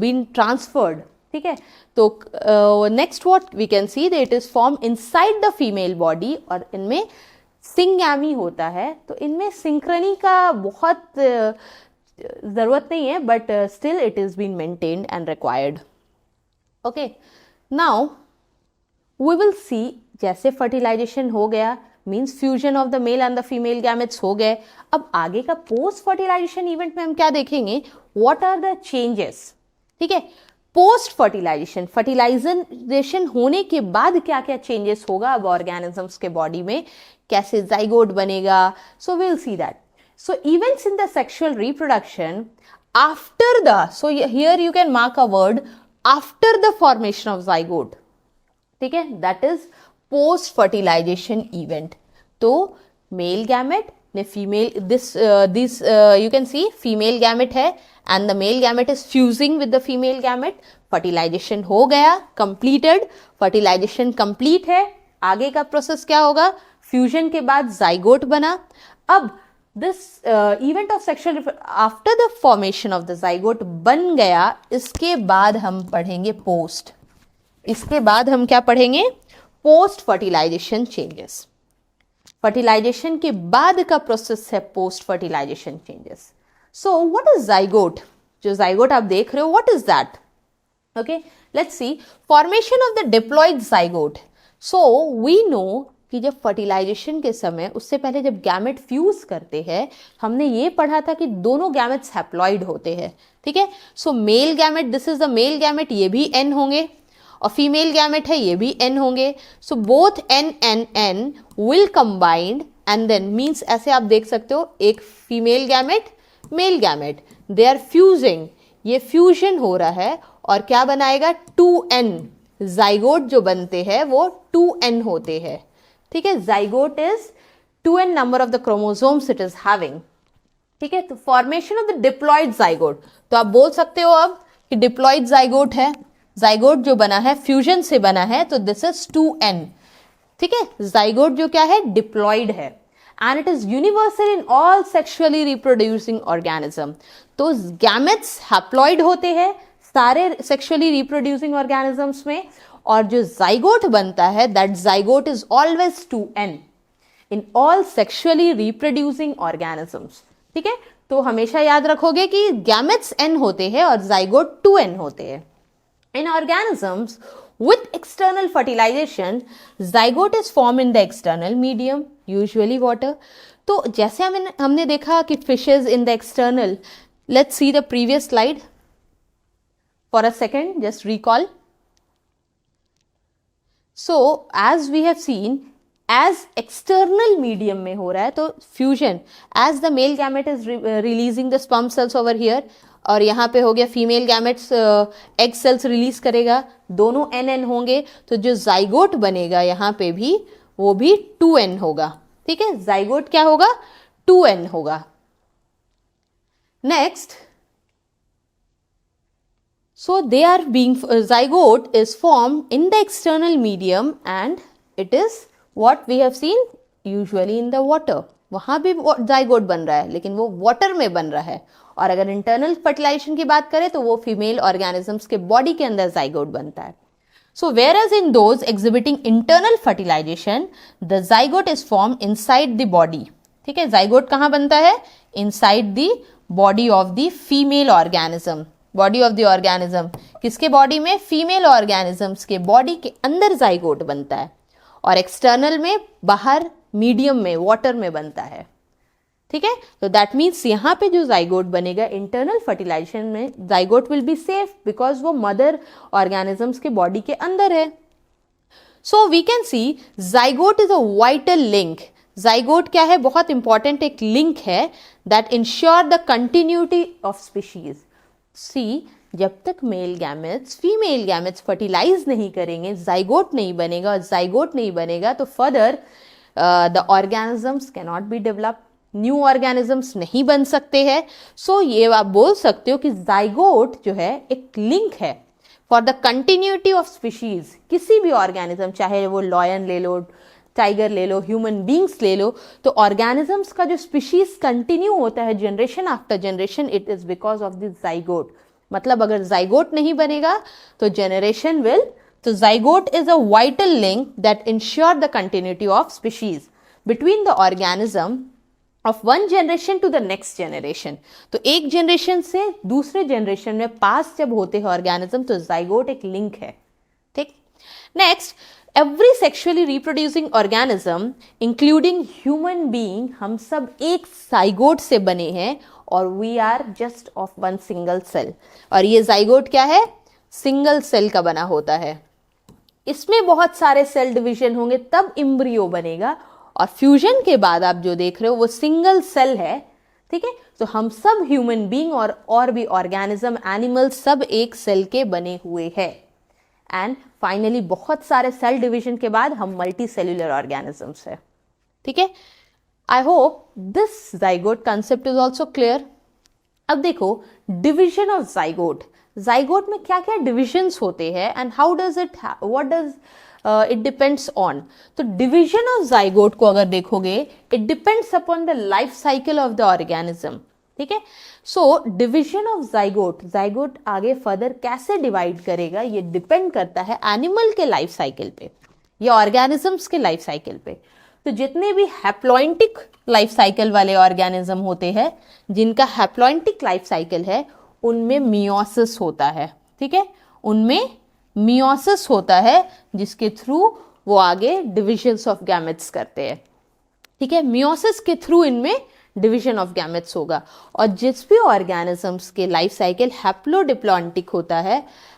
been transferred, ठीक है। तो next what we can see that it is formed inside the female body, और इनमें syngamy होता है, तो इनमें synchrony का बहुत ज़रूरत नहीं है, but still it is been maintained and required. Okay, now we will see जैसे fertilization हो गया, means fusion of the male and the female gametes हो गए। अब आगे का पोस्ट फर्टिलाइजेशन इवेंट में हम क्या देखेंगे, व्हाट आर द चेंजेस, ठीक है। पोस्ट फर्टिलाइजेशन, फर्टिलाइजेशन होने के बाद क्या क्या चेंजेस होगा अब ऑर्गेनिजम्स के बॉडी में, कैसे जाइगोट बनेगा, so we will see that. So events in the sexual reproduction after the, so here you can mark a word after the formation of zygote. ठीक है, that is post fertilization event. तो male gamete ने female, this you can see female gamete है and the male gamete is fusing with the female gamete. Fertilization हो गया, completed, fertilisation complete है. आगे का प्रोसेस क्या होगा, फ्यूजन के बाद जाइगोट बना. अब this event of sexual after the formation of the zygote बन गया, इसके बाद हम पढ़ेंगे पोस्ट. इसके बाद हम क्या पढ़ेंगे, पोस्ट फर्टिलाइजेशन चेंजेस. फर्टिलाइजेशन के बाद का प्रोसेस है post fertilization changes. So what is zygote, जो जाइगोट आप देख रहे हो, what is that. Okay, let's see formation of the diploid zygote. So we know कि जब फर्टिलाइजेशन के समय, उससे पहले जब गैमेट फ्यूज करते हैं, हमने ये पढ़ा था कि दोनों गैमेट्स हैप्लॉइड होते हैं. ठीक है, so male gamete, this is the male gamete, ये भी एन होंगे, और फीमेल गैमेट है ये भी एन होंगे. So both n and n will combined and then means, ऐसे आप देख सकते हो, एक female gamete, male gamete, they are fusing, ये फ्यूजन हो रहा है और क्या बनाएगा, 2n. जाइगोट जो बनते हैं वो 2n होते हैं. ठीक है, zygote is 2n number of the chromosomes it is having. ठीक है, तो formation of the diploid zygote, तो आप बोल सकते हो अब कि डिप्लॉइड जाइगोट है, जाइगोट जो बना है फ्यूजन से बना है, तो दिस इज 2n. ठीक है, जाइगोट जो क्या है, डिप्लॉइड है and it is universal in all sexually reproducing organism. तो गैमेट्स हैप्लॉइड होते हैं सारे सेक्सुअली रिप्रोड्यूसिंग ऑर्गेनिजम्स में, और जो जाइगोट बनता है, that zygote is always 2n in all sexually reproducing organisms. ठीक है, तो हमेशा याद रखोगे कि गैमेट्स n होते हैं और जाइगोट 2n होते हैं. इन organisms with external fertilization, zygote is formed in the external medium, usually water. तो जैसे हमने देखा कि fishes in the external, let's see the previous slide for a second, just recall. So as we have seen, as external medium में हो रहा है, तो fusion, as the male gamete is releasing the sperm cells over here, और यहाँ पे हो गया female gametes egg cells release करेगा, दोनों एन होंगे, तो जो जाइगोट बनेगा यहाँ पे भी वो भी 2n होगा. ठीक है, जाइगोट क्या होगा, 2n होगा. Next, so they are being, zygote is formed in the external medium and it is what we have seen usually in the water. वहां भी जाइगोट बन रहा है लेकिन वो वाटर में बन रहा है. और अगर इंटरनल फर्टिलाइजेशन की बात करें तो वो फीमेल ऑर्गेनिजम्स के बॉडी के अंदर जाइगोट बनता है. So whereas in those exhibiting internal fertilization, the zygote is form inside the body. ठीक है, जाइगोट कहाँ बनता है, inside the body of the female organism. Body of the organism किसके बॉडी में, फीमेल ऑर्गेनिजम्स के बॉडी के अंदर जाइगोट बनता है, और एक्सटर्नल में बाहर मीडियम में वाटर में बनता है. ठीक है, तो दैट मीन्स यहाँ पे जो जाइगोट बनेगा इंटरनल फर्टिलाइजेशन में, zygote will be safe because वो मदर ऑर्गेनिजम्स के बॉडी के अंदर है. So we can see zygote is a vital link. Zygote क्या है, बहुत इंपॉर्टेंट एक लिंक है that ensure the continuity of species. See, जब तक male gametes female gametes fertilize नहीं करेंगे, जाइगोट नहीं बनेगा, और जाइगोट नहीं बनेगा तो further the organisms cannot be develop, new organisms नहीं बन सकते हैं. सो ये आप बोल सकते हो कि जाइगोट जो है एक लिंक है for the continuity of species. किसी भी ऑर्गेनिज्म, चाहे वो लॉयन ले लो, टाइगर ले लो, ह्यूमन बींग्स ले लो, तो ऑर्गेनिजम्स का जो स्पीशीज कंटिन्यू होता है generation after generation, it is because of this zygote. मतलब अगर जाइगोट नहीं बनेगा तो जनरेशन विल, तो zygote is a vital link that ensure the continuity of species between the organism of one generation to the next generation. तो एक generation से दूसरे जनरेशन में पास जब होते हैं ऑर्गेनिज्म, तो जाइगोट एक लिंक है. ठीक, next, every sexually reproducing organism including human being, हम सब एक जाइगोट से बने हैं और we are just of one single cell. और ये जाइगोट क्या है, सिंगल सेल का बना होता है. इसमें बहुत सारे सेल डिवीजन होंगे तब इम्ब्रियो बनेगा, और फ्यूजन के बाद आप जो देख रहे हो वो सिंगल सेल है, ठीक है। तो हम सब ह्यूमन बीइंग और भी ऑर्गेनिज्म, एनिमल सब एक सेल के बने हुए हैं। एंड फाइनली बहुत सारे सेल डिवीजन के बाद हम मल्टी सेल्यूलर ऑर्गेनिजम्स है, ठीक है। आई hope this zygote concept is also clear. अब देखो डिवीजन ऑफ जाइगोट, जाइगोट में क्या क्या डिविजन्स होते हैं and how does it, what does it depends on. तो डिवीजन ऑफ जाइगोट को अगर देखोगे, it depends upon the life cycle of the organism, ठीक है। So division of zygote, zygote आगे फर्दर कैसे डिवाइड करेगा ये डिपेंड करता है एनिमल के लाइफ साइकिल पे या ऑर्गेनिजम्स के लाइफ साइकिल पे। तो जितने भी हैप्लॉइंटिक लाइफ साइकिल वाले ऑर्गेनिज्म होते हैं, जिनका हैप्लॉइंटिक लाइफ साइकिल है, उनमें मियोसिस होता है, ठीक है। उनमें मियोसिस होता है जिसके थ्रू वो आगे डिविजन्स ऑफ गैमेट्स करते हैं, ठीक है। मियोसिस के थ्रू इनमें डिवीजन ऑफ गैमेट्स होगा। और जिस भी ऑर्गेनिजम्स के लाइफ साइकिल हैप्लोडिप्लॉन्टिक होता है,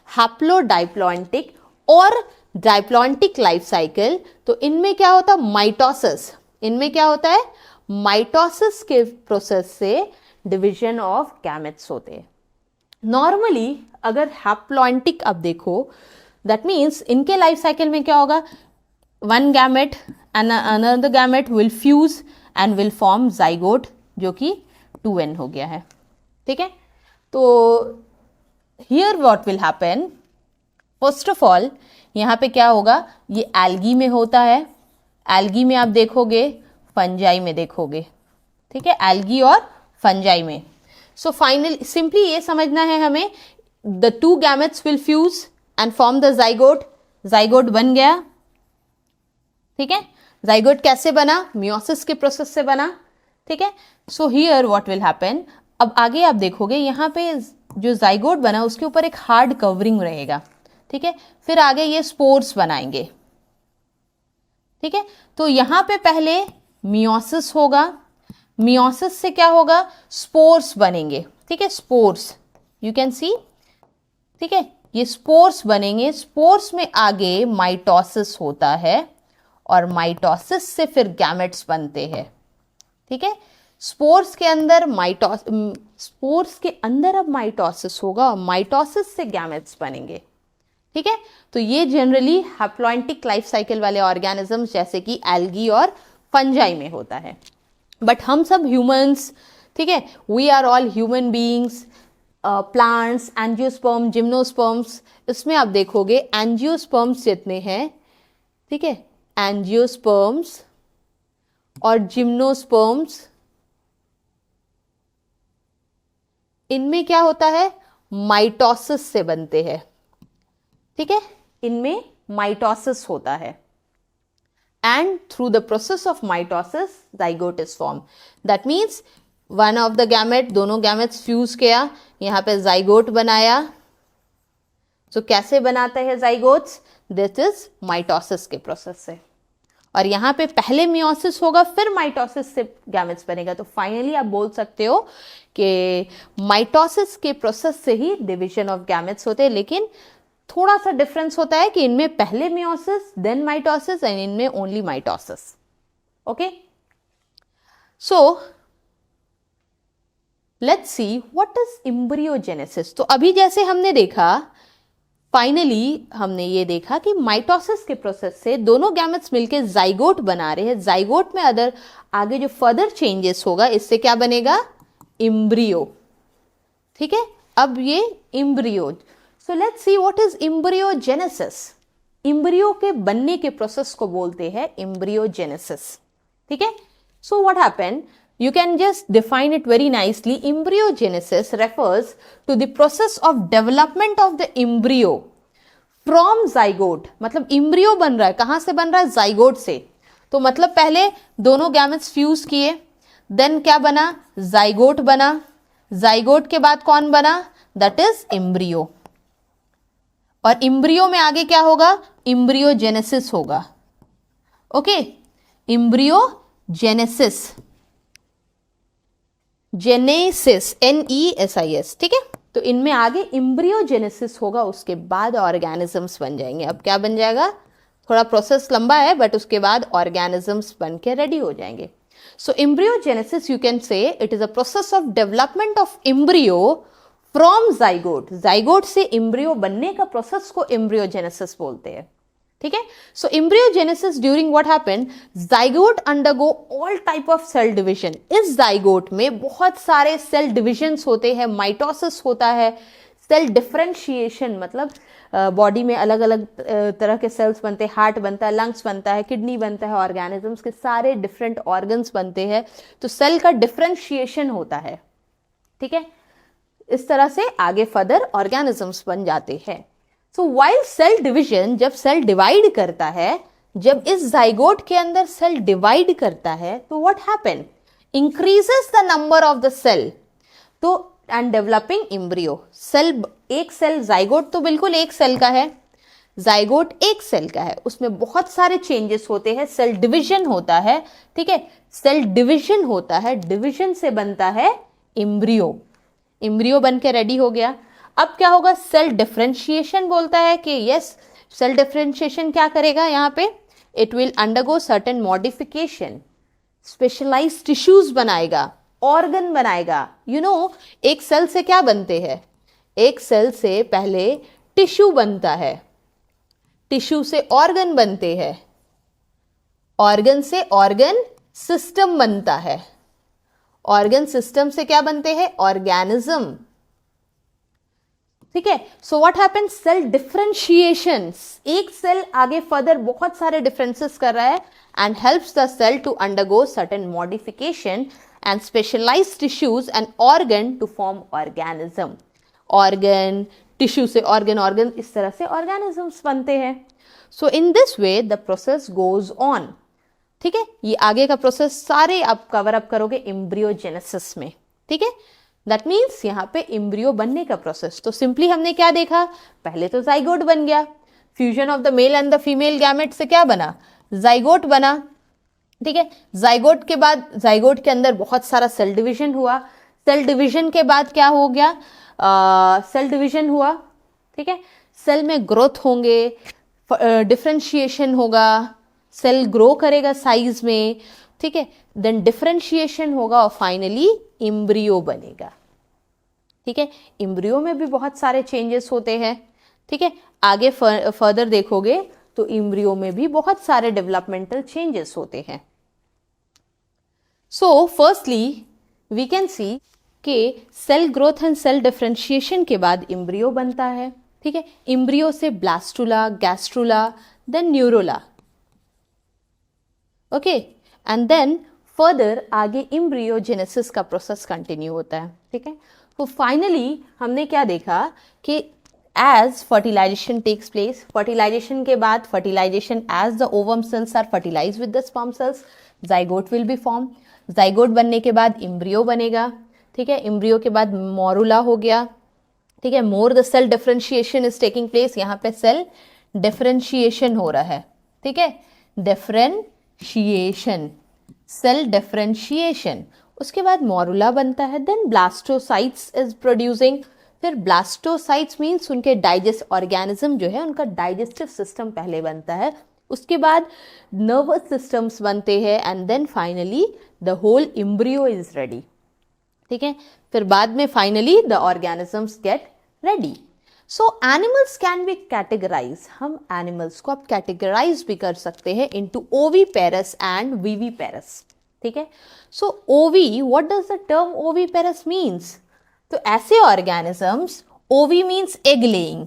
हैप्लोडाइप्लॉन्टिक और डाइप्लॉन्टिक लाइफ साइकिल, तो इनमें क्या होता है, माइटोसिस। इनमें क्या होता है, माइटोसिस के प्रोसेस से डिवीजन ऑफ गैमेट्स होते हैं। नॉर्मली अगर हैप्लॉन्टिक आप देखो, दैट मीन्स इनके लाइफ साइकिल में क्या होगा, one gamete and another gamete will fuse and will form zygote, जो कि 2n हो गया है, ठीक है। तो here what will happen, first of all यहाँ पे क्या होगा, ये एल्गी में होता है, एल्गी में आप देखोगे, फंजाई में देखोगे, ठीक है, एल्गी और फंजाई में। सो फाइनली सिंपली ये समझना है हमें, the two gametes will fuse and form the zygote, zygote बन गया, ठीक है। जाइगोट कैसे बना, मियोसिस के प्रोसेस से बना, ठीक है। So here what will happen, अब आगे आप देखोगे यहाँ पे जो जाइगोट बना उसके ऊपर एक हार्ड कवरिंग रहेगा, ठीक है। फिर आगे ये स्पोर्स बनाएंगे, ठीक है। तो यहाँ पे पहले मियोसिस होगा, मियोसिस से क्या होगा, स्पोर्स बनेंगे, ठीक है, स्पोर्स, यू कैन सी, ठीक है, ये स्पोर्स बनेंगे। स्पोर्स में आगे माइटोसिस होता है और माइटोसिस से फिर गैमेट्स बनते हैं, ठीक है। स्पोर्स के अंदर स्पोर्स के अंदर अब माइटोसिस होगा और माइटोसिस से गैमेट्स बनेंगे, ठीक है। तो ये जनरली हैप्लॉइंटिक लाइफ साइकिल वाले ऑर्गेनिजम्स जैसे कि एल्गी और फंजाई में होता है। बट हम सब ह्यूमंस, ठीक है, we are all human beings, plants, angiosperm, gymnosperms, इसमें आप देखोगे एंजियोस्पर्म्स जितने हैं, ठीक है, एंजियोस्पर्म्स और जिम्नोस्पर्म्स, इनमें क्या होता है, माइटोसिस से बनते हैं, ठीक है, इनमें माइटोसिस होता है and through the process of mitosis zygote is form. That means one of the gamete, दोनों गैमेट्स फ्यूज किया, यहाँ पे जाइगोट बनाया। सो कैसे बनाते हैं जाइगोट्स, दिस इज माइटोसिस के प्रोसेस से। और यहाँ पे पहले मियोसिस होगा फिर माइटोसिस से गैमेट्स बनेगा। तो फाइनली आप बोल सकते हो कि माइटोसिस के प्रोसेस से ही डिवीजन ऑफ गैमेट्स होते हैं, लेकिन थोड़ा सा डिफरेंस होता है कि इनमें पहले मियोसिस देन माइटोसिस एंड इनमें only mitosis, okay. So let's see what is embryogenesis. तो अभी जैसे हमने देखा, फाइनली हमने ये देखा कि माइटोसिस के प्रोसेस से दोनों गैमेट्स मिलकर जाइगोट बना रहे हैं। जाइगोट में अदर आगे जो फर्दर चेंजेस होगा, इससे क्या बनेगा, एम्ब्रियो, ठीक है। अब ये embryo, so let's see what is embryogenesis. Embryo के बनने के प्रोसेस को बोलते हैं एम्ब्रियोजेनेसिस, ठीक है। So what happened, you can just define it very nicely. Embryogenesis refers to the process of development of the embryo from zygote. मतलब embryo बन रहा है, कहाँ से बन रहा है, zygote से। तो मतलब पहले दोनों गैमेट्स फ्यूज किए, देन क्या बना, zygote बना, zygote के बाद कौन बना, that is embryo। और embryo में आगे क्या होगा, embryogenesis होगा, ओके, embryogenesis, जेनेसिस, NESIS, ठीक है। तो इनमें आगे एम्ब्रियोजेनेसिस होगा, उसके बाद ऑर्गेनिजम्स बन जाएंगे। अब क्या बन जाएगा, थोड़ा प्रोसेस लंबा है, बट उसके बाद ऑर्गेनिजम्स बन के रेडी हो जाएंगे. So embryogenesis you can say it is a process of development of embryo from zygote. Zygote से एम्ब्रियो बनने का प्रोसेस को एम्ब्रियोजेनेसिस बोलते हैं. ठीक है. So embryogenesis during what happened, zygote undergo all type of cell division. इस zygote में बहुत सारे सेल डिविजन्स होते हैं, माइटोसिस होता है, सेल डिफरेंशिएशन मतलब बॉडी में अलग अलग तरह के सेल्स बनते हैं, हार्ट बनता है, लंग्स बनता है, किडनी बनता है, ऑर्गेनिजम्स के सारे डिफरेंट ऑर्गन्स बनते हैं. तो सेल का डिफरेंशिएशन होता है. ठीक है. इस तरह से आगे फर्दर ऑर्गेनिजम्स बन जाते हैं. सो वाइल सेल डिविजन, जब सेल डिवाइड करता है, जब इस जाइगोट के अंदर सेल डिवाइड करता है, तो what happen, increases the number of the cell. तो एंड डेवलपिंग एम्ब्रियो. सेल, एक सेल, जाइगोट तो बिल्कुल एक सेल का है, जाइगोट एक सेल का है, उसमें बहुत सारे चेंजेस होते हैं, सेल डिवीजन होता है. ठीक है. सेल डिवीजन होता है, डिवीजन से बनता है एम्ब्रियो. एम्ब्रियो बन के रेडी हो गया. अब क्या होगा, सेल डिफरेंशिएशन बोलता है कि यस, सेल डिफरेंशिएशन क्या करेगा यहाँ पे, it will undergo certain modification, specialized tissues बनाएगा, ऑर्गन बनाएगा. यू नो, एक सेल से क्या बनते हैं, एक सेल से पहले टिश्यू बनता है, टिश्यू से ऑर्गन बनते हैं, ऑर्गन से ऑर्गन सिस्टम बनता है, ऑर्गन सिस्टम से क्या बनते हैं, ऑर्गेनिज्म. ठीक है. So what happens, cell differentiation. एक सेल आगे फर्दर बहुत सारे डिफरेंसेस कर रहा है and helps the cell to undergo certain modification and specialized tissues and organ to form organism. Organ, tissue से organ, organ इस तरह से organisms बनते हैं. So in this way the process goes on. ठीक है. ये आगे का प्रोसेस सारे आप कवर अप करोगे एम्ब्रियोजेनेसिस में. ठीक है. दैट मीन्स यहाँ पे एम्ब्रियो बनने का प्रोसेस. तो सिंपली हमने क्या देखा, पहले तो जाइगोट बन गया, fusion of the male and the female gamete से क्या बना, जाइगोट बना. ठीक है. जाइगोट के बाद, जाइगोट के अंदर बहुत सारा सेल डिवीजन हुआ, सेल डिवीजन के बाद क्या हो गया, सेल डिवीजन हुआ. ठीक है. सेल में ग्रोथ होंगे, डिफरेंशिएशन होगा, सेल ग्रो करेगा साइज में. ठीक है. देन डिफरेंशिएशन होगा और फाइनली एम्ब्रियो बनेगा. ठीक है. एम्ब्रियो में भी बहुत सारे चेंजेस होते हैं. ठीक है. आगे फर्दर देखोगे तो एम्ब्रियो में भी बहुत सारे डेवलपमेंटल चेंजेस होते हैं. So firstly we can see कि cell growth and cell differentiation के बाद एम्ब्रियो बनता है. ठीक है. एम्ब्रियो से blastula, gastrula, then neurula. Okay. And then further आगे एम्ब्रियोजेनेसिस का प्रोसेस कंटिन्यू होता है. ठीक है. तो फाइनली हमने क्या देखा कि as fertilization takes place, fertilization के बाद fertilization as the ovum cells are fertilized with the sperm cells, zygote will be formed. zygote बनने के बाद embryo बनेगा. ठीक है. embryo के बाद morula हो गया. ठीक है. more the cell differentiation is taking place. यहाँ पे cell differentiation हो रहा है. ठीक है. differentiation, cell differentiation. उसके बाद morula बनता है. then blastocytes is producing. फिर ब्लास्टोसाइट्स मीन्स उनके डाइजेस्ट ऑर्गेनिज्म जो है उनका डाइजेस्टिव सिस्टम पहले बनता है. उसके बाद नर्वस सिस्टम्स बनते हैं and then finally the whole embryo is ready. ठीक है. फिर बाद में finally the organisms get ready. So animals can be categorize. हम एनिमल्स को अब कैटेगराइज भी कर सकते हैं इनटू ओवीपेरस एंड वीवीपेरस. ठीक है. सो ओवी, what does the term oviparous means? तो ऐसे ऑर्गेनिजम्स, ओवी मीन्स एग लेइंग,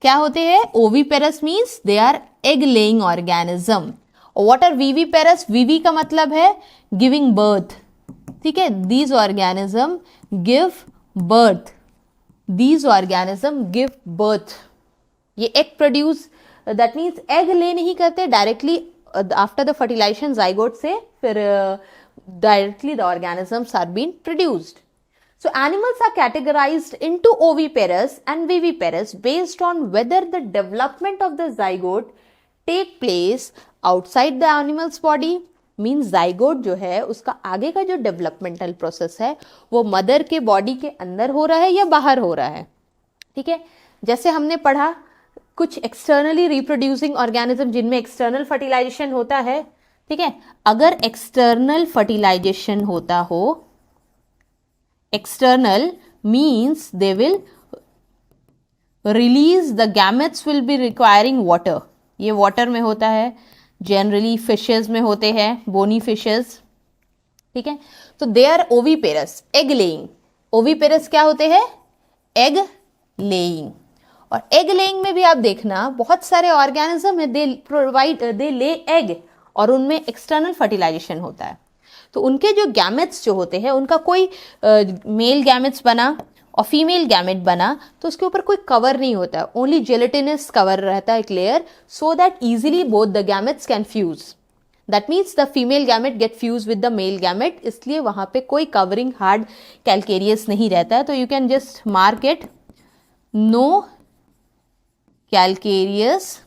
क्या होते हैं? Oviparous means they are egg laying organism. What are viviparous? Vivi का मतलब है गिविंग बर्थ. ठीक है. These organism give birth, these organism give birth. ये egg produce, that means egg lay नहीं करते directly after the fertilization zygote से, फिर directly the organisms are been produced. So animals are categorized into oviparous and viviparous based on whether the development of the zygote take place outside the animal's body. Means zygote जो है उसका आगे का जो developmental process है वो mother के body के अंदर हो रहा है या बाहर हो रहा है. ठीक है. जैसे हमने पढ़ा कुछ एक्सटर्नली रिप्रोड्यूसिंग ऑर्गेनिज्म जिनमें एक्सटर्नल फर्टिलाइजेशन होता है, ठीक है, अगर एक्सटर्नल फर्टिलाइजेशन होता हो, external means they will release the gametes will be requiring water, ये वाटर में होता है, जनरली फिशेज में होते हैं, बोनी फिशेज, ठीक है। तो they are oviparous, egg laying. Oviparous क्या होते हैं? Egg laying. और एग लेइंग में भी आप देखना बहुत सारे ऑर्गेनिज्म है, दे ले एग और उनमें एक्सटर्नल फर्टिलाइजेशन होता है। तो उनके जो गैमेट्स जो होते हैं, उनका कोई मेल गैमेट्स बना और फीमेल गैमेट बना तो उसके ऊपर कोई कवर नहीं होता, ओनली जेलेटिनस कवर रहता है, एक layer, so that easily both the gametes can fuse. That means the female gamete get fuse with the male gamete, इसलिए वहां पे कोई कवरिंग हार्ड कैलकेरियस नहीं रहता है। तो you can just mark it, no calcareous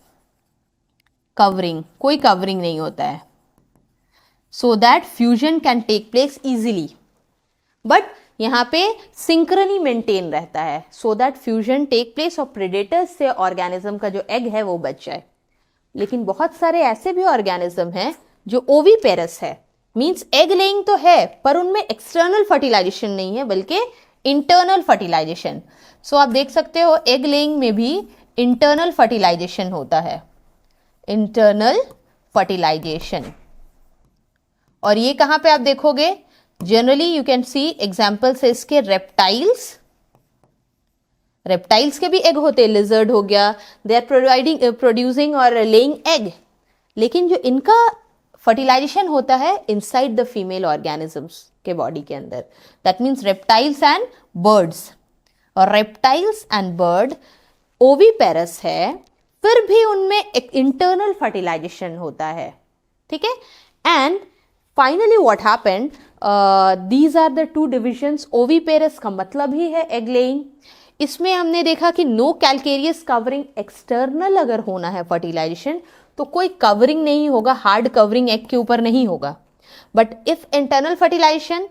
covering, कोई covering नहीं होता है, so that fusion can take place easily. But यहाँ पे सिंक्रनी मेंटेन रहता है, so that fusion take place और प्रेडेटर्स से ऑर्गेनिज्म का जो एग है वो बच जाए। लेकिन बहुत सारे ऐसे भी ऑर्गेनिज्म हैं जो ओवीपेरस है, मींस एग लेइंग तो है पर उनमें एक्सटर्नल फर्टिलाइजेशन नहीं है बल्कि इंटरनल फर्टिलाइजेशन। सो आप देख सकते हो एग लेइंग में भी इंटरनल फर्टिलाइजेशन होता है, इंटरनल फर्टिलाइजेशन। और ये कहां पे आप देखोगे? Generally you can C examples है इसके रेप्टाइल्स, रेप्टाइल्स के भी एग होते हैं, लिजर्ड हो गया, दे आर प्रोड्यूसिंग और लेइंग एग, लेकिन जो इनका फर्टिलाइजेशन होता है इनसाइड द फीमेल ऑर्गेनिजम्स के बॉडी के अंदर, that means reptiles and birds. और रेप्टाइल्स एंड बर्ड ओवीपेरस है, फिर भी उनमें एक इंटरनल फर्टिलाइजेशन होता है, ठीक है। And finally what happened, these are the two divisions. Oviparous का मतलब ही है एग लेइंग। इसमें हमने देखा कि नो कैलकेरियस कवरिंग, एक्सटर्नल अगर होना है फर्टिलाइजेशन तो कोई कवरिंग नहीं होगा, हार्ड कवरिंग एग के ऊपर नहीं होगा। बट इफ इंटरनल फर्टिलाइजेशन,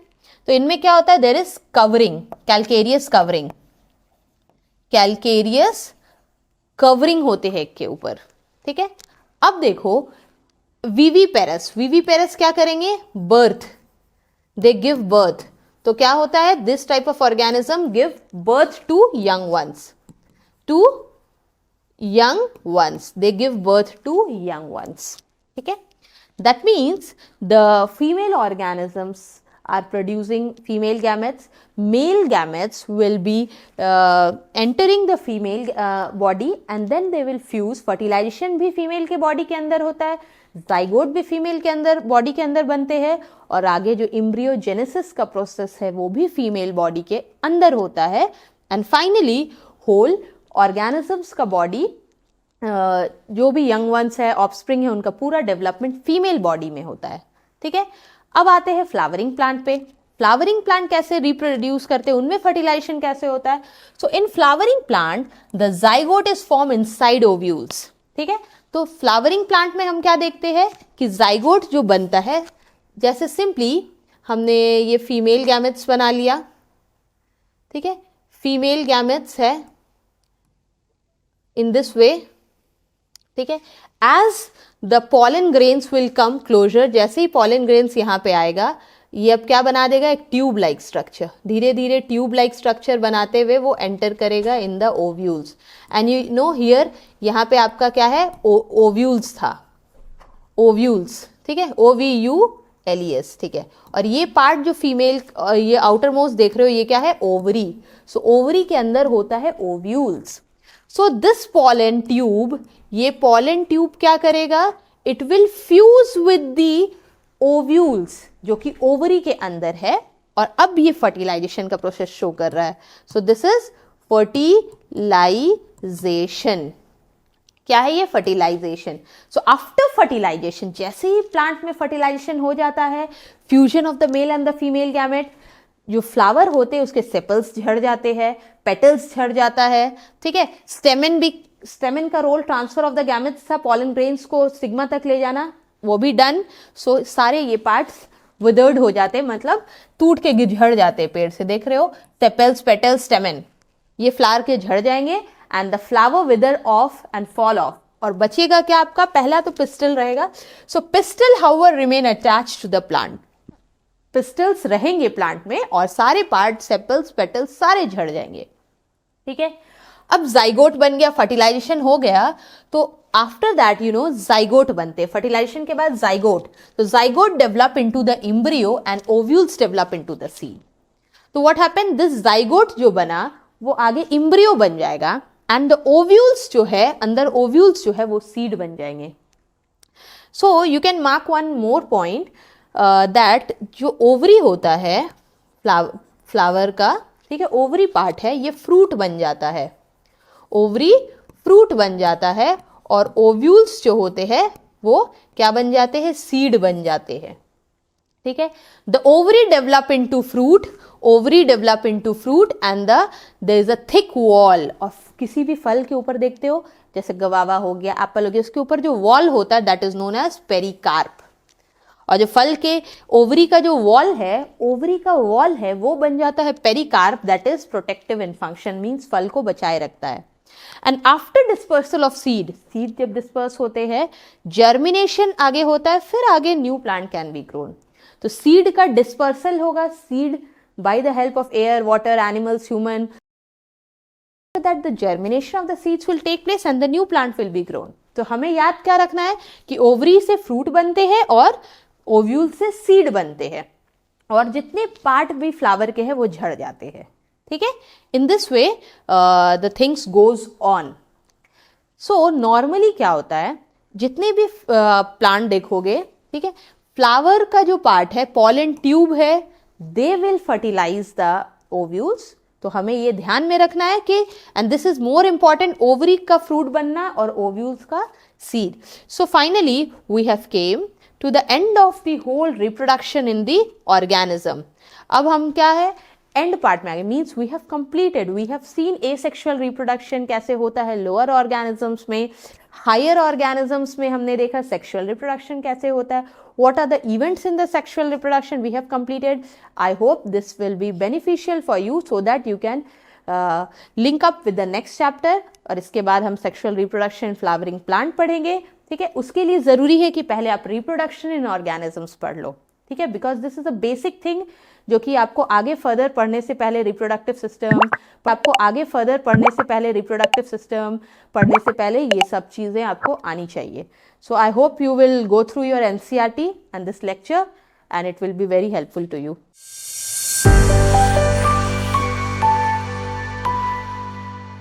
तो इनमें क्या होता है? There is covering, calcareous covering, calcareous covering होते हैं एग के ऊपर, ठीक है। अब देखो विविपेरस, विविपेरस क्या करेंगे? Birth, they give birth. तो क्या होता है? This type of organism give birth to young ones, to young ones, they give birth to young ones, ठीक है। That means the female organisms are producing female gametes, male gametes will be entering the female body and then they will fuse। fertilization भी female के body के अंदर होता है, zygote भी female के अंदर body के अंदर बनते हैं, और आगे जो embryogenesis का process है वो भी female body के अंदर होता है। and finally whole organisms का body जो भी young ones है, offspring है, उनका पूरा development female body में होता है, ठीक है। अब आते हैं फ्लावरिंग प्लांट पे। फ्लावरिंग प्लांट कैसे रिप्रोड्यूस करते हैं, उनमें फर्टिलाइजेशन कैसे होता है? So in flowering plant the zygote is form inside ovules, ठीक है। तो फ्लावरिंग प्लांट में हम क्या देखते हैं कि जाइगोट जो बनता है, जैसे सिंपली हमने ये फीमेल गैमेट्स बना लिया, ठीक है, फीमेल गैमेट्स है इन दिस वे, ठीक है। As the pollen grains will come closer, जैसे ही पॉलन ग्रेन्स यहाँ पे आएगा ये अब क्या बना देगा? एक ट्यूब लाइक स्ट्रक्चर, धीरे धीरे ट्यूब लाइक स्ट्रक्चर बनाते हुए वो एंटर करेगा in the ovules. And you know here यहाँ पे आपका क्या है? ओव्यूल्स था, ओव्यूल्स, ठीक है, OVULES, ठीक है। और ये पार्ट जो फीमेल, ये आउटर मोस्ट देख रहे हो, ये क्या है? ओवरी। सो ओवरी के अंदर होता है ovules. So this pollen tube, ये पॉलन ट्यूब क्या करेगा? It will fuse with the ovules जो कि ओवरी के अंदर है, और अब ये फर्टिलाइजेशन का प्रोसेस शो कर रहा है। So this is fertilization. क्या है ये? फर्टिलाइजेशन। सो आफ्टर फर्टिलाइजेशन, जैसे ही प्लांट में फर्टिलाइजेशन हो जाता है, fusion of the male and the female gamete, जो फ्लावर होते हैं उसके सेपल्स झड़ जाते हैं, पेटल्स झड़ जाता है, ठीक है। स्टेमन भी, स्टेमन का role transfer of the gametes था, पॉलन ग्रेन्स को स्टिग्मा तक ले जाना, वो भी डन। सो सारे ये पार्ट्स विदर्ड हो जाते हैं, मतलब टूट के झड़ जाते हैं पेड़ से, देख रहे हो, सेपल्स, पेटल्स, स्टेमन, ये फ्लावर के झड़ जाएंगे and the flower wither off and fall off, और बचेगा क्या आपका, पहला तो पिस्टल रहेगा. So pistil however remain attached to the plant, pistils रहेंगे प्लांट में और सारे पार्ट, सेपल्स, पेटल्स सारे झड़ जाएंगे. ठीक है. अब जाइगोट बन गया, फर्टिलाइजेशन हो गया, तो आफ्टर दैट जाइगोट बनते, फर्टिलाइजेशन के बाद जाइगोट. तो zygote develop into the embryo and ovules develop into the seed. तो व्हाट हैपेंड, दिस जाइगोट जो बना वो आगे एम्ब्रियो बन जाएगा एंड द ओव्यूल्स जो है, अंदर ओव्यूल्स जो है वो सीड बन जाएंगे. सो you can mark one more point that जो ओवरी होता है फ्लावर का, ठीक है, ओवरी पार्ट है, ये फ्रूट बन जाता है, ओवरी फ्रूट बन जाता है, और ओव्यूल्स जो होते हैं वो क्या बन जाते हैं, सीड बन जाते हैं. ठीक है. The ovary develop into fruit, ovary develop into fruit and there is a thick wall of, किसी भी फल के ऊपर देखते हो, जैसे गवावा हो गया, एप्पल हो गया, उसके ऊपर जो वॉल होता है that is known as pericarp. और जो फल के ओवरी का जो वॉल है, ओवरी का वॉल है, वो बन जाता है pericarp, that is protective in function, means फल को बचाए रखता है. And after dispersal of seed, seed जब डिस्पर्स होते हैं, जर्मिनेशन आगे होता है, फिर आगे new plant can be grown. तो सीड का डिस्पर्सल होगा, seed by the help of air, water, animals, human, that the germination of the seeds will take place and the new plant will be grown. तो हमें याद क्या रखना है कि ओवरी से फ्रूट बनते हैं और ओव्यूल से सीड बनते हैं, और जितने पार्ट भी फ्लावर के हैं वो झड़ जाते हैं. ठीक है. इन this way the things goes on. So normally क्या होता है, जितने भी प्लांट देखोगे, ठीक है, फ्लावर का जो पार्ट है, पॉलन ट्यूब है, they will fertilize the ovules. तो हमें ये ध्यान में रखना है कि, and this is more important, ovary का फ्रूट बनना और ओव्यूल्स का seed. So finally we have come to the end of the whole reproduction in the organism. अब हम क्या है, एंड पार्ट में आ गए, means we have completed, we have seen asexual reproduction कैसे होता है लोअर ऑर्गेनिजम्स में, हायर ऑर्गेनिजम्स में हमने देखा सेक्सुअल रिप्रोडक्शन कैसे होता है, what are the events in the sexual reproduction we have completed. I hope this will be beneficial for you so that you can link up with the next chapter. और इसके बाद हम sexual reproduction flowering plant पढ़ेंगे. ठीक है. उसके लिए ज़रूरी है कि पहले आप reproduction in organisms पढ़ लो. ठीक है. because this is a basic thing जो कि आपको आगे फर्दर पढ़ने से पहले रिप्रोडक्टिव सिस्टम, आपको आगे फर्दर पढ़ने से पहले रिप्रोडक्टिव सिस्टम पढ़ने से पहले ये सब चीज़ें आपको आनी चाहिए. So I hope you will go through your NCERT and this lecture and it will be very helpful to you.